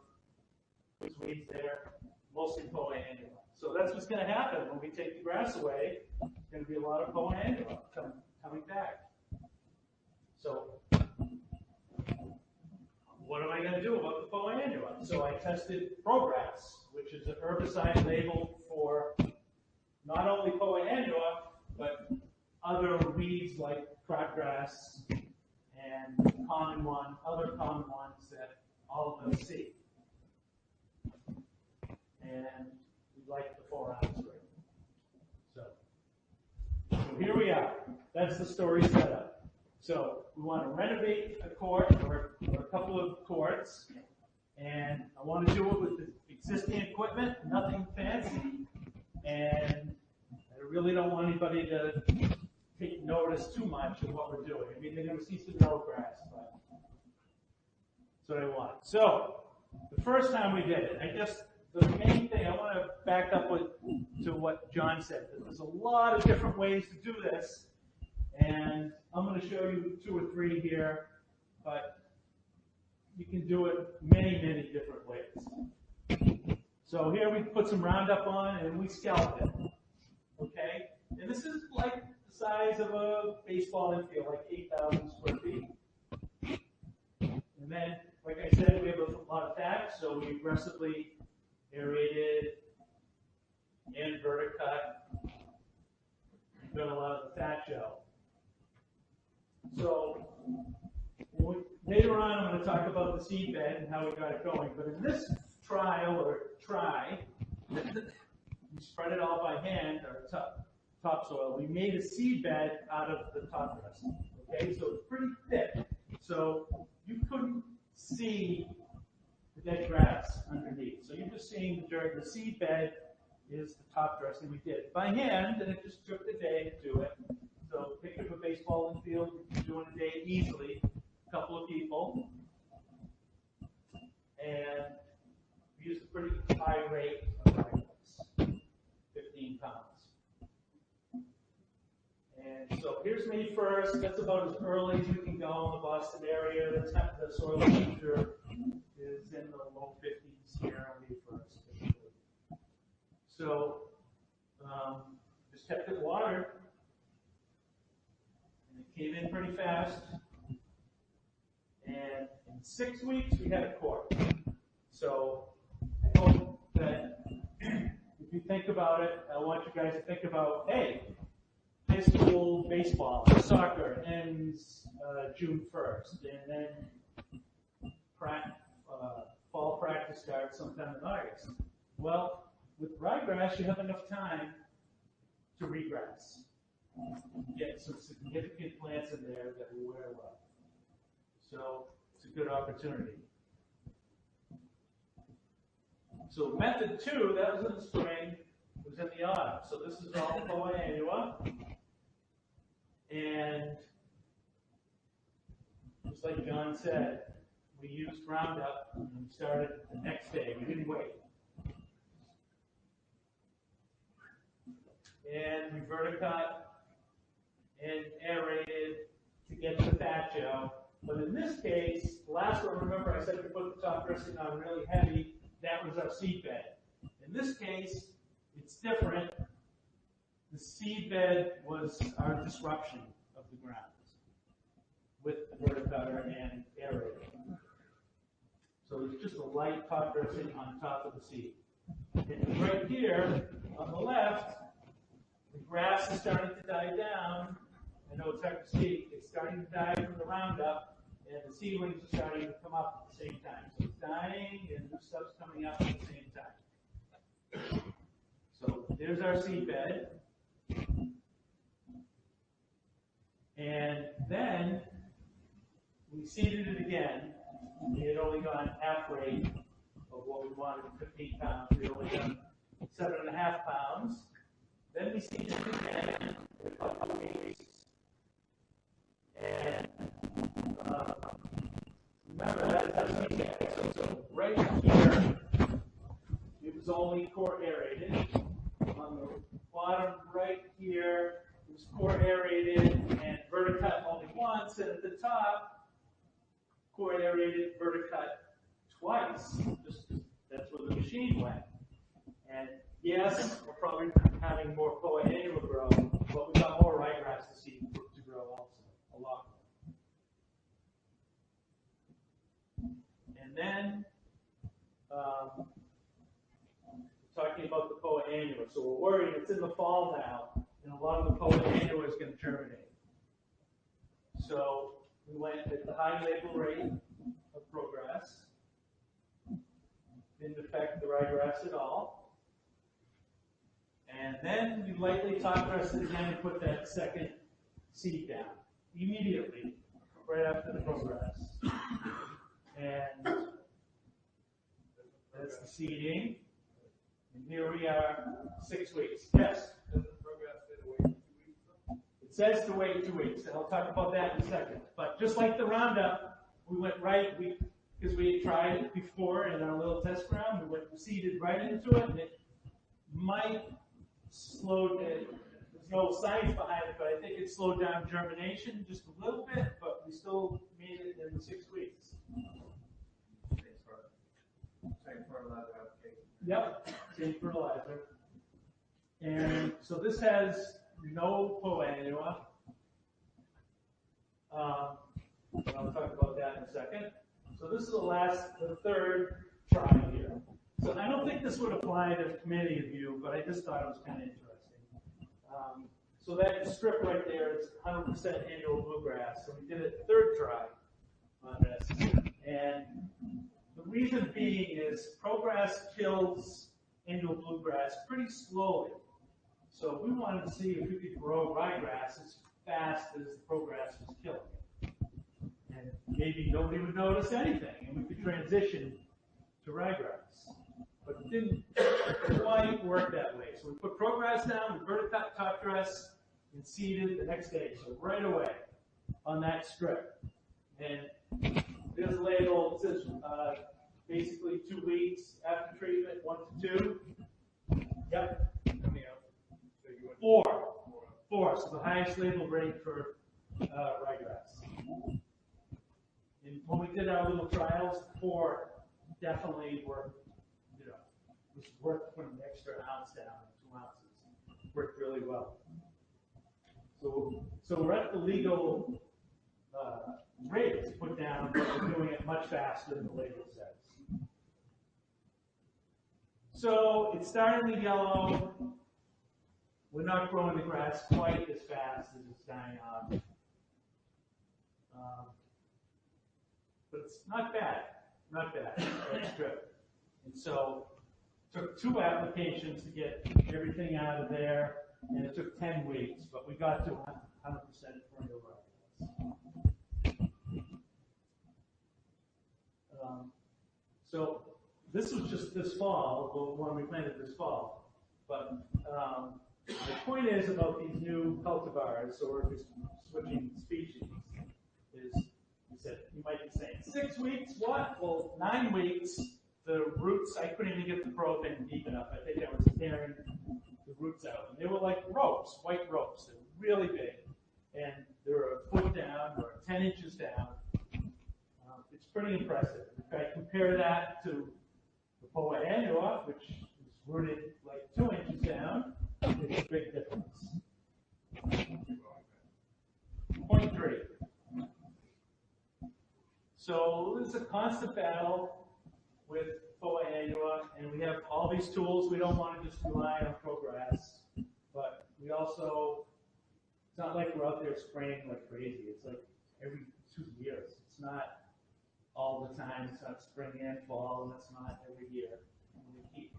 There's weeds there, mostly POA annua. So that's what's going to happen when we take the grass away. There's going to be a lot of POA annua coming back. So what am I going to do about the POA annua? So I tested Prograss, which is an herbicide labeled for not only POA annua, but other weeds like crabgrass and other common ones that all of us see. And we like the 4-ounce rate. So here we are. That's the story set up. So we want to renovate a court or a couple of courts, and I want to do it with the existing equipment, nothing fancy, and I really don't want anybody to take notice too much of what we're doing. I mean, they're going to see some no grass, but that's what I want. So the first time we did it, I guess the main thing, I want to back up to what John said. There's a lot of different ways to do this, and I'm going to show you 2 or 3 here, but you can do it many, many different ways. So here we put some Roundup on, and we scalp it, okay? And this is like the size of a baseball infield, like 8,000 square feet. And then, like I said, we have a lot of thatch, so we aggressively aerated and verticut. Got a lot of the thatch out. So later on, I'm going to talk about the seed bed and how we got it going. But in this trial or try, we spread it all by hand, or topsoil. We made a seed bed out of the top dressing. Okay, so it's pretty thick. So you couldn't see the dead grass underneath. So you're just seeing the dirt. The seed bed is the top dressing we did by hand, and it just took the day to do it. So picture of a baseball infield, you can do in a day easily. a couple of people, and we used a pretty high rate of ryegrass, 15 pounds. And so here's May 1st. That's about as early as we can go in the Boston area. The soil temperature is in the low 50s here on May 1st. So just kept it watered, and it came in pretty fast. And in 6 weeks, we had a quart. So I hope that if you think about it, I want you guys to think about, hey, high school baseball or soccer ends June 1st, and then fall practice starts sometime in August. Well, with ryegrass, you have enough time to regrass. Get some significant plants in there that will wear well. So it's a good opportunity. So method 2, that was in the spring, was in the autumn. So this is all Poa annua. And just like John said, we used Roundup and we started the next day. We didn't wait. And we verticut and aerated to get the thatch out. But in this case, the last one, remember I said we put the top dressing on really heavy. That was our seed bed. In this case, it's different. The seed bed was our disruption of the ground with the verticutter and aerating. So it's just a light top dressing on top of the seed. And right here on the left, the grass is starting to die down. I know it's hard to see. It's starting to die from the Roundup, and the seedlings are starting to come up at the same time. So it's dying, and new stuff's coming up at the same time. So there's our seed bed. And then we seeded it again. We had only gone half rate of what we wanted, 15 pounds. We had only done 7.5 pounds. Then we seeded it again in a couple of weeks. And remember that's seed bed. So right here, it was only core aerated. On the bottom right here, it was core aerated and verticut only once, and at the top, core aerated, verticut twice. Just that's where the machine went. And yes, we're probably having more Poa annua grow, but we've got more ryegrass to see to grow also, a lot more. And then talking about the Poa annua. So we're worried it's in the fall now, and a lot of the Poa annua is going to germinate. So we went at the high label rate of Progress. Didn't affect the ryegrass at all. And then we lightly top dressed it again and put that second seed down immediately, right after the Progress. And that's the seeding. And here we are, 6 weeks. Yes? Does the Progress say to wait 2 weeks? It says to wait 2 weeks, and I'll talk about that in a second. But just like the Roundup, we went right, because we had tried it before in our little test ground, we seeded right into it, and it might slow it. There's no science behind it, but I think it slowed down germination just a little bit, but we still made it in 6 weeks. Same fertilizer application. Yep, same fertilizer. And so this has no Poa annua. I'll talk about that in a second. So this is the third try here. So I don't think this would apply to many of you, but I just thought it was kind of interesting. So that strip right there is 100% annual bluegrass. So we did a third try on this. And the reason being is Progress kills annual bluegrass pretty slowly. So we wanted to see if we could grow ryegrass as fast as the Progress was killing it. And maybe nobody would notice anything, and we could transition to ryegrass. But it didn't quite work that way. So we put Progress down, we verticut, top dress, and seeded the next day. So right away on that strip. And There's a label. It says basically 2 weeks after treatment, 1 to 2. Yep. 4. 4. So the highest label rate for ryegrass. And when we did our little trials, 4 definitely were, was worth putting an extra ounce down, 2 ounces. Worked really well. So we're at the legal rate to put down, but we're doing it much faster than the label says. So it's starting to yellow. We're not growing the grass quite as fast as it's dying off. But it's not bad. Not bad. That's good. And so it took 2 applications to get everything out of there, and it took 10 weeks, but we got to 100% perennial ryegrass. So this was just this fall, the one we planted this fall. But the point is about these new cultivars, or just switching species, is you might be saying 6 weeks, what? Well, 9 weeks, the roots, I couldn't even get the probe in deep enough. I think I was tearing the roots out. And they were like ropes, white ropes. They were really big. And they were a foot down or 10 inches down. It's pretty impressive. If I compare that to the Poa annua, which is rooted like 2 inches down, it's a big difference. 0.3. So this is a constant battle with Poa annua, and we have all these tools. We don't want to just rely on ProGrass, but we also, it's not like we're out there spraying like crazy. It's like every 2 years. It's not all the time. It's not spring and fall, and it's not every year. And we keep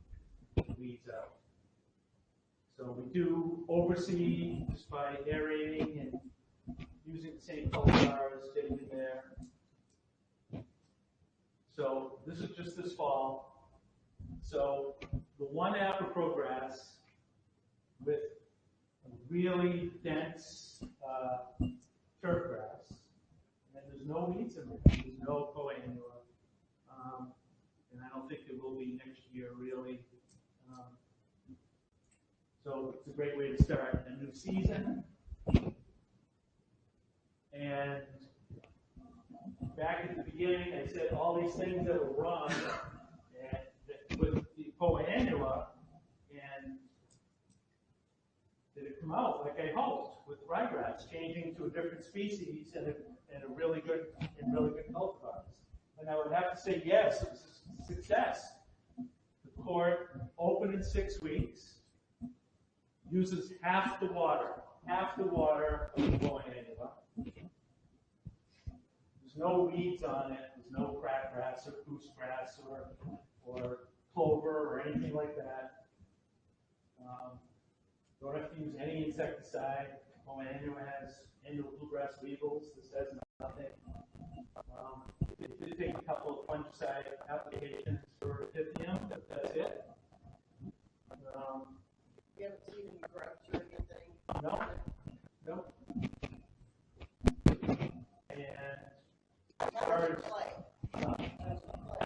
the weeds out. So we do oversee just by aerating and using the same cultivars, getting in there. So this is just this fall. So the 1 app of ProGrass with a really dense turfgrass, and there's no weeds in there. There's no Poa annua, and I don't think there will be next year really. So it's a great way to start a new season. And back at the beginning, I said all these things that were wrong with the Poa annua, and did it come out like I hoped with ryegrass, changing to a different species and a really good cultivars. And I would have to say yes, it was a success. The court opened in 6 weeks, uses half the water of the Poa annua. There's no weeds on it. There's no crabgrass or goosegrass or clover or anything like that. Don't have to use any insecticide. Poa annua has annual bluegrass weevils. This has nothing. It did take a couple of fungicide applications for Pythium, but that's it. You haven't seen any growth or anything? No. And How does it play?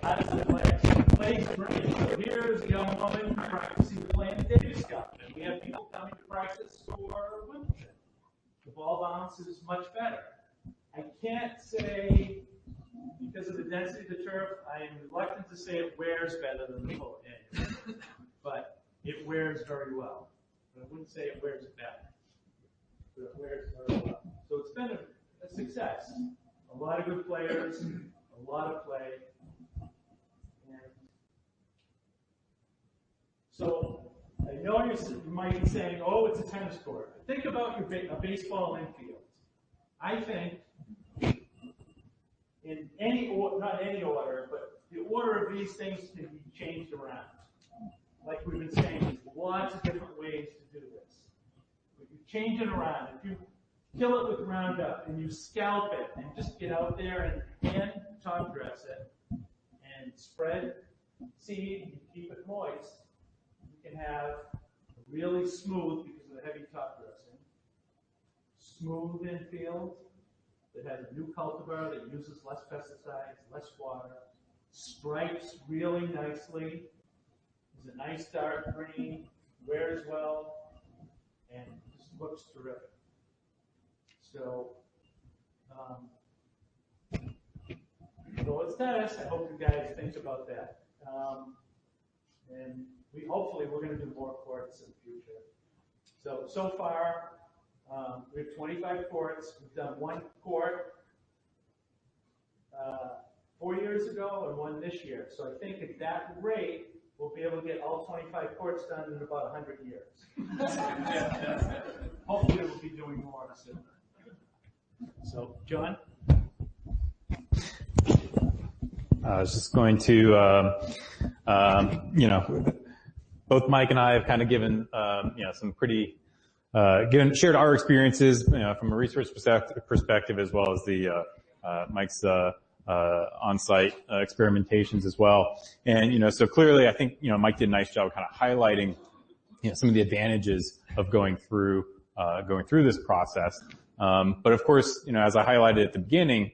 how does it play? Play's great. So here's a young woman practicing playing the Davis Cup, and we have people coming to practice for Wimbledon. The ball bounce is much better. I can't say, because of the density of the turf, I am reluctant to say it wears better than the Poa annua, but it wears very well. But I wouldn't say it wears better, but it wears very well. So it's been a success. A lot of good players, a lot of play. And so I know you might be saying, oh, it's a tennis court. Think about a baseball infield. I think in any order, not any order, but the order of these things can be changed around. Like we've been saying, there's lots of different ways to do this. But you change it around. If you kill it with Roundup and you scalp it and just get out there and hand top dress it and spread seed and keep it moist, you can have really smooth, because of the heavy top dressing, smooth infield that has a new cultivar that uses less pesticides, less water, stripes really nicely, is a nice dark green, wears well, and just looks terrific. So, so it's nice. I hope you guys think about that. And hopefully we're going to do more quartz in the future. So far, we have 25 quartz. We've done 1 quart 4 years ago and 1 this year. So I think at that rate, we'll be able to get all 25 quarts done in about 100 years. Hopefully we'll be doing more soon. So, John? I was just going to, both Mike and I have kind of given, some pretty, shared our experiences, from a research perspective as well as the, Mike's, on-site experimentations as well. And, so clearly I think, Mike did a nice job of kind of highlighting, some of the advantages of going through this process. But of course, as I highlighted at the beginning,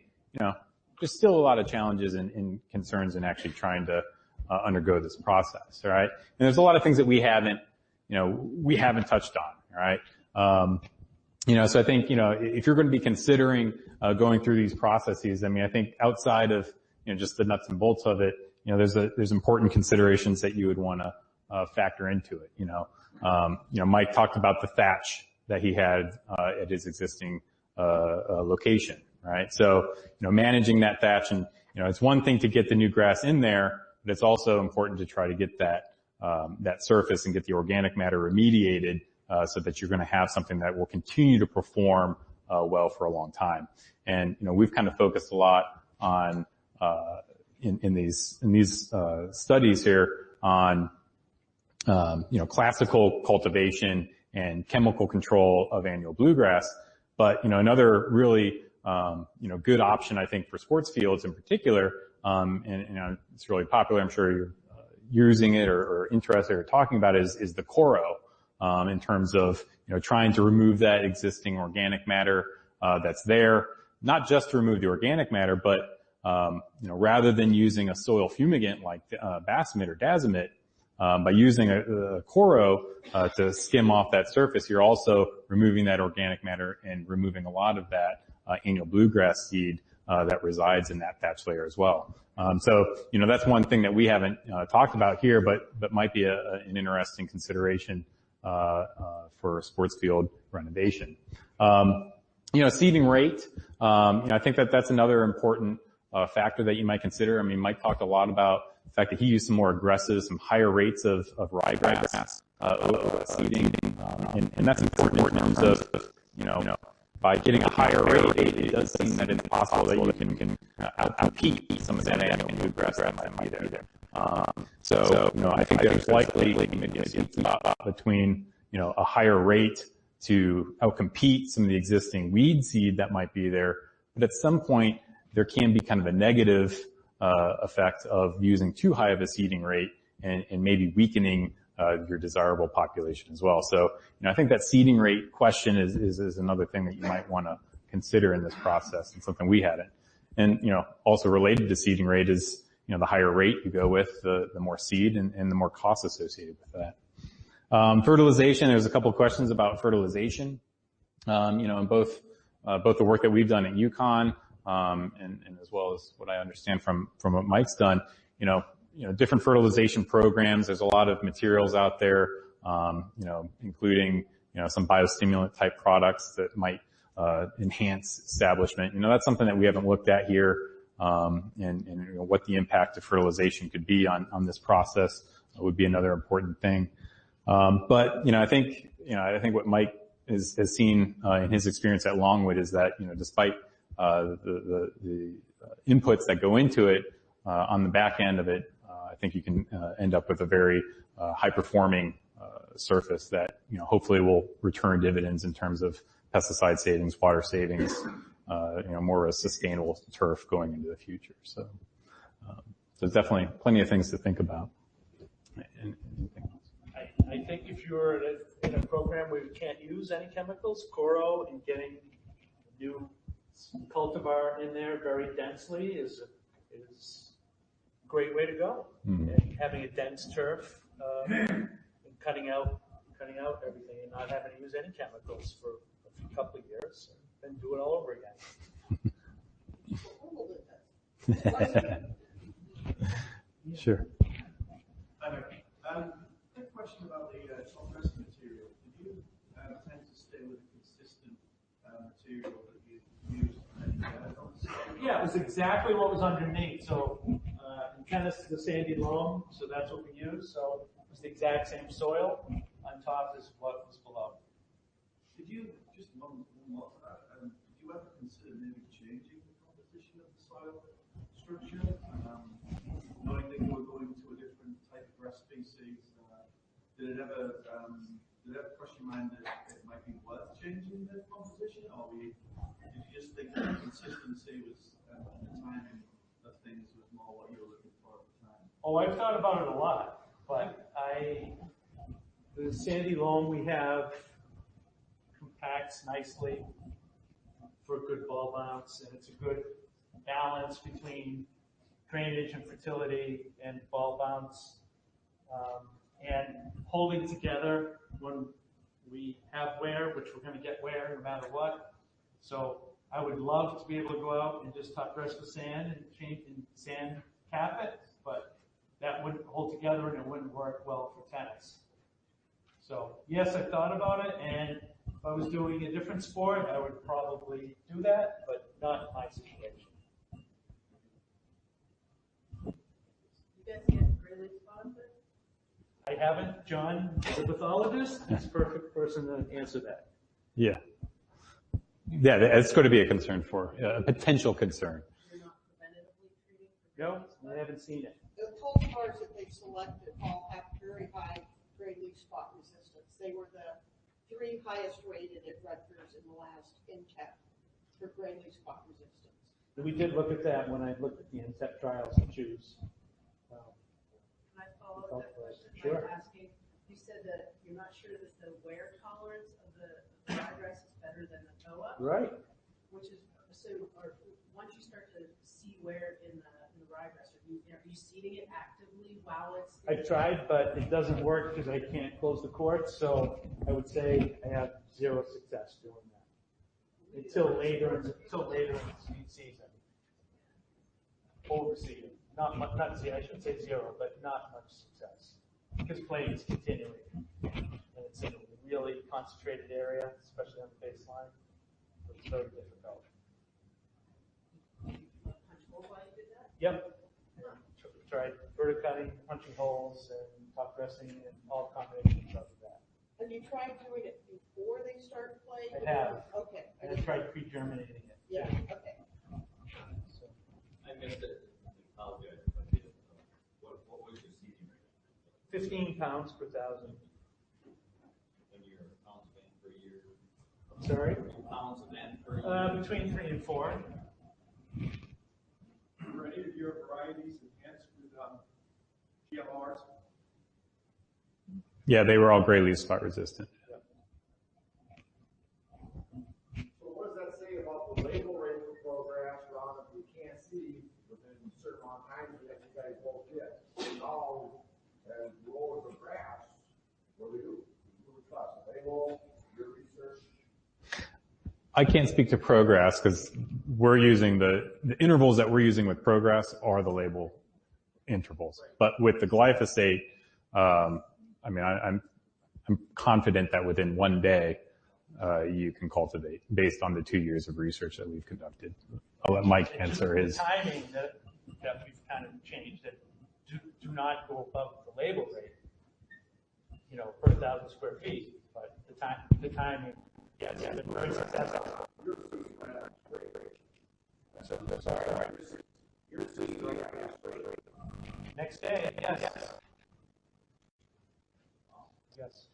there's still a lot of challenges and concerns in actually trying to undergo this process, all right? And there's a lot of things that we haven't touched on, all right? So I think, if you're going to be considering going through these processes, I mean, I think outside of, just the nuts and bolts of it, there's important considerations that you would want to factor into it, Mike talked about the thatch that he had at his existing location, right? So, managing that thatch, and, it's one thing to get the new grass in there, but it's also important to try to get that surface and get the organic matter remediated, so that you're going to have something that will continue to perform well for a long time. And, we've kind of focused a lot on in these studies here on classical cultivation and chemical control of annual bluegrass. But, another really, good option, I think, for sports fields in particular, and, it's really popular. I'm sure you're using it or interested or talking about it is the Coro, in terms of, trying to remove that existing organic matter, that's there, not just to remove the organic matter, but, rather than using a soil fumigant like, Basomet or Dazomet, by using a Coro to skim off that surface, you're also removing that organic matter and removing a lot of that annual bluegrass seed that resides in that thatch layer as well. So, that's one thing that we haven't talked about here, but might be an interesting consideration for sports field renovation. Seeding rate. I think that's another important factor that you might consider. I mean, Mike talked a lot about the fact that he used some more aggressive, some higher rates of ryegrass seeding, and that's important in terms of, by getting a higher rate, it does seem that it's possible that you can outcompete some of that annual bluegrass that might be there. So, I think there's likely maybe a sweet spot between, a higher rate to outcompete some of the existing weed seed that might be there. But at some point, there can be kind of a negative effect of using too high of a seeding rate and maybe weakening your desirable population as well. So, I think that seeding rate question is another thing that you might want to consider in this process, and something we hadn't. And, also related to seeding rate is, the higher rate you go with, the more seed and the more costs associated with that. Fertilization, there's a couple of questions about fertilization. In both the work that we've done at UConn, and as well as what I understand from what Mike's done, different fertilization programs. There's a lot of materials out there, including, some biostimulant type products that might, enhance establishment. That's something that we haven't looked at here, and what the impact of fertilization could be on this process would be another important thing. But, I think what Mike has seen, in his experience at Longwood is that, despite, the inputs that go into it, on the back end of it, I think you can end up with a very high-performing surface that, hopefully will return dividends in terms of pesticide savings, water savings, more of a sustainable turf going into the future. So there's definitely plenty of things to think about. I think if you're in a program where you can't use any chemicals, Coro and getting new cultivar in there very densely is a great way to go. Mhm. And having a dense turf, and cutting out everything and not having to use any chemicals for a couple of years, and then do it all over again. Sure. Quick question about the Turfgrass material. Did you tend to stay with a consistent material that you used? Yeah, it was exactly what was underneath. So antennas to the sandy loam, so that's what we used. So it was the exact same soil. On top is what was below. Did you, just one more to that, did you ever consider maybe changing the composition of the soil structure? Knowing that you were going to a different type of grass species, did it ever cross your mind that it might be worth changing the composition, or did you just think that consistency was, and the timing of things was more what you were looking for at the time? Oh, I've thought about it a lot, but the sandy loam we have compacts nicely for a good ball bounce, and it's a good balance between drainage and fertility and ball bounce, and holding together when we have wear, which we're going to get wear no matter what. So I would love to be able to go out and just top dress with sand and change and sand cap it, but that wouldn't hold together and it wouldn't work well for tennis. So yes, I thought about it, and if I was doing a different sport, I would probably do that, but not my situation. You guys get really fun, but I haven't. John, the pathologist, is the perfect person to answer that. Yeah. Yeah, it's going to be a concern a potential concern. you're not preventatively treating for No, green I haven't seen it. The cultivars that they selected all have very high gray leaf spot resistance. They were the 3 highest rated at Rutgers in the last INTEP for gray leaf spot resistance. We did look at that when I looked at the INTEP trials to choose. Can I follow up that question Sure. by asking, you said that you're not sure that the wear tolerance of the ryegrass is better than the TOA, Right. which is, so, or once you start to see wear in the ryegrass, are you seeding it actively while it's? I tried, but it doesn't work because I can't close the court, so I would say I have 0 success doing that. Until later in the seed season. Overseeding. Not zero, I shouldn't say 0, but not much success. Because playing is continuing. And it's in a really concentrated area, especially on the baseline. So it's very difficult. Yep. Tried verticutting, punching holes, and top dressing, and all combinations of that. Have you tried doing it before they start playing? I have. Okay. And I tried pre-germinating it. Yeah, okay. So, I missed it. I apologize. What was your seeding rate? 15 pounds per thousand. When you're pounds of N per year? I'm sorry? Pounds of N per year? Between 3 and 4. Were any of your varieties enhanced with GMRs? Yeah, they were all gray leaf spot resistant. So what does that say about the label rate for Progress, Ron, if you can't see within a certain amount of time that you guys both get? Now, as you lower the grass, what do we do? Who do we trust? Label, your research? I can't speak to Progress because we're using the intervals that we're using with Progress are the label intervals. But with the glyphosate, I mean, I'm confident that within 1 day, you can cultivate based on the 2 years of research that we've conducted. I'll let Mike answer his. The timing that we've kind of changed it. Do not go above the label rate, per 1,000 square feet. But the timing, yes, it's been very successful. Next day, yes. Yes.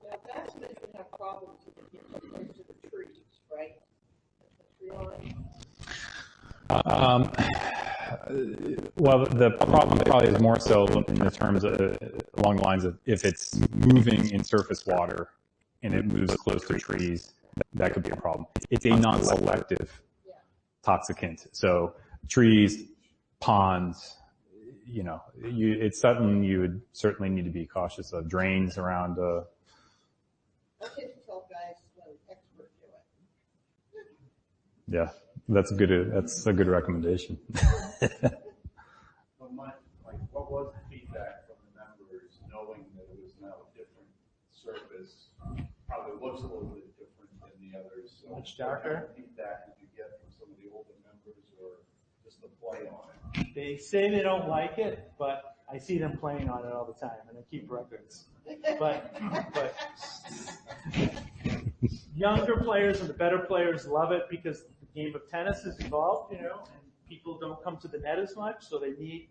Now, that's when you have problems with the trees, right? The tree line. Well, the problem probably is more so in the terms of along the lines of if it's moving in surface water and it moves close to trees, that could be a problem. It's a non-selective toxicant. So trees, ponds, it's something you would certainly need to be cautious of. Drains around, I tend to tell guys when experts do it. yeah, that's a good recommendation. What was the feedback from the members, knowing that it was now a different surface? Probably looks a little bit different than the others. So Much darker. What kind of feedback did you get from some of the older members, or just the play on it? They say they don't like it, but I see them playing on it all the time, and I keep records. But younger players and the better players love it because the game of tennis is evolved, and people don't come to the net as much, so they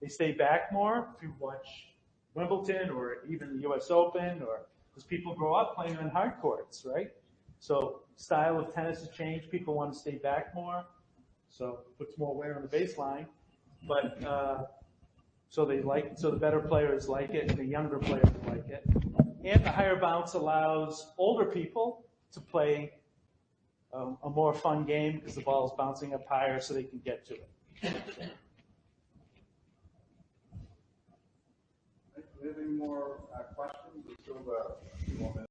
stay back more. If you watch Wimbledon or even the U.S. Open, or because people grow up playing on hard courts, right? So style of tennis has changed. People want to stay back more, so it puts more wear on the baseline. But so the better players like it, and the younger players like it. And the higher bounce allows older people to play a more fun game because the ball is bouncing up higher, so they can get to it. Do we have any more questions? We're still a few more minutes.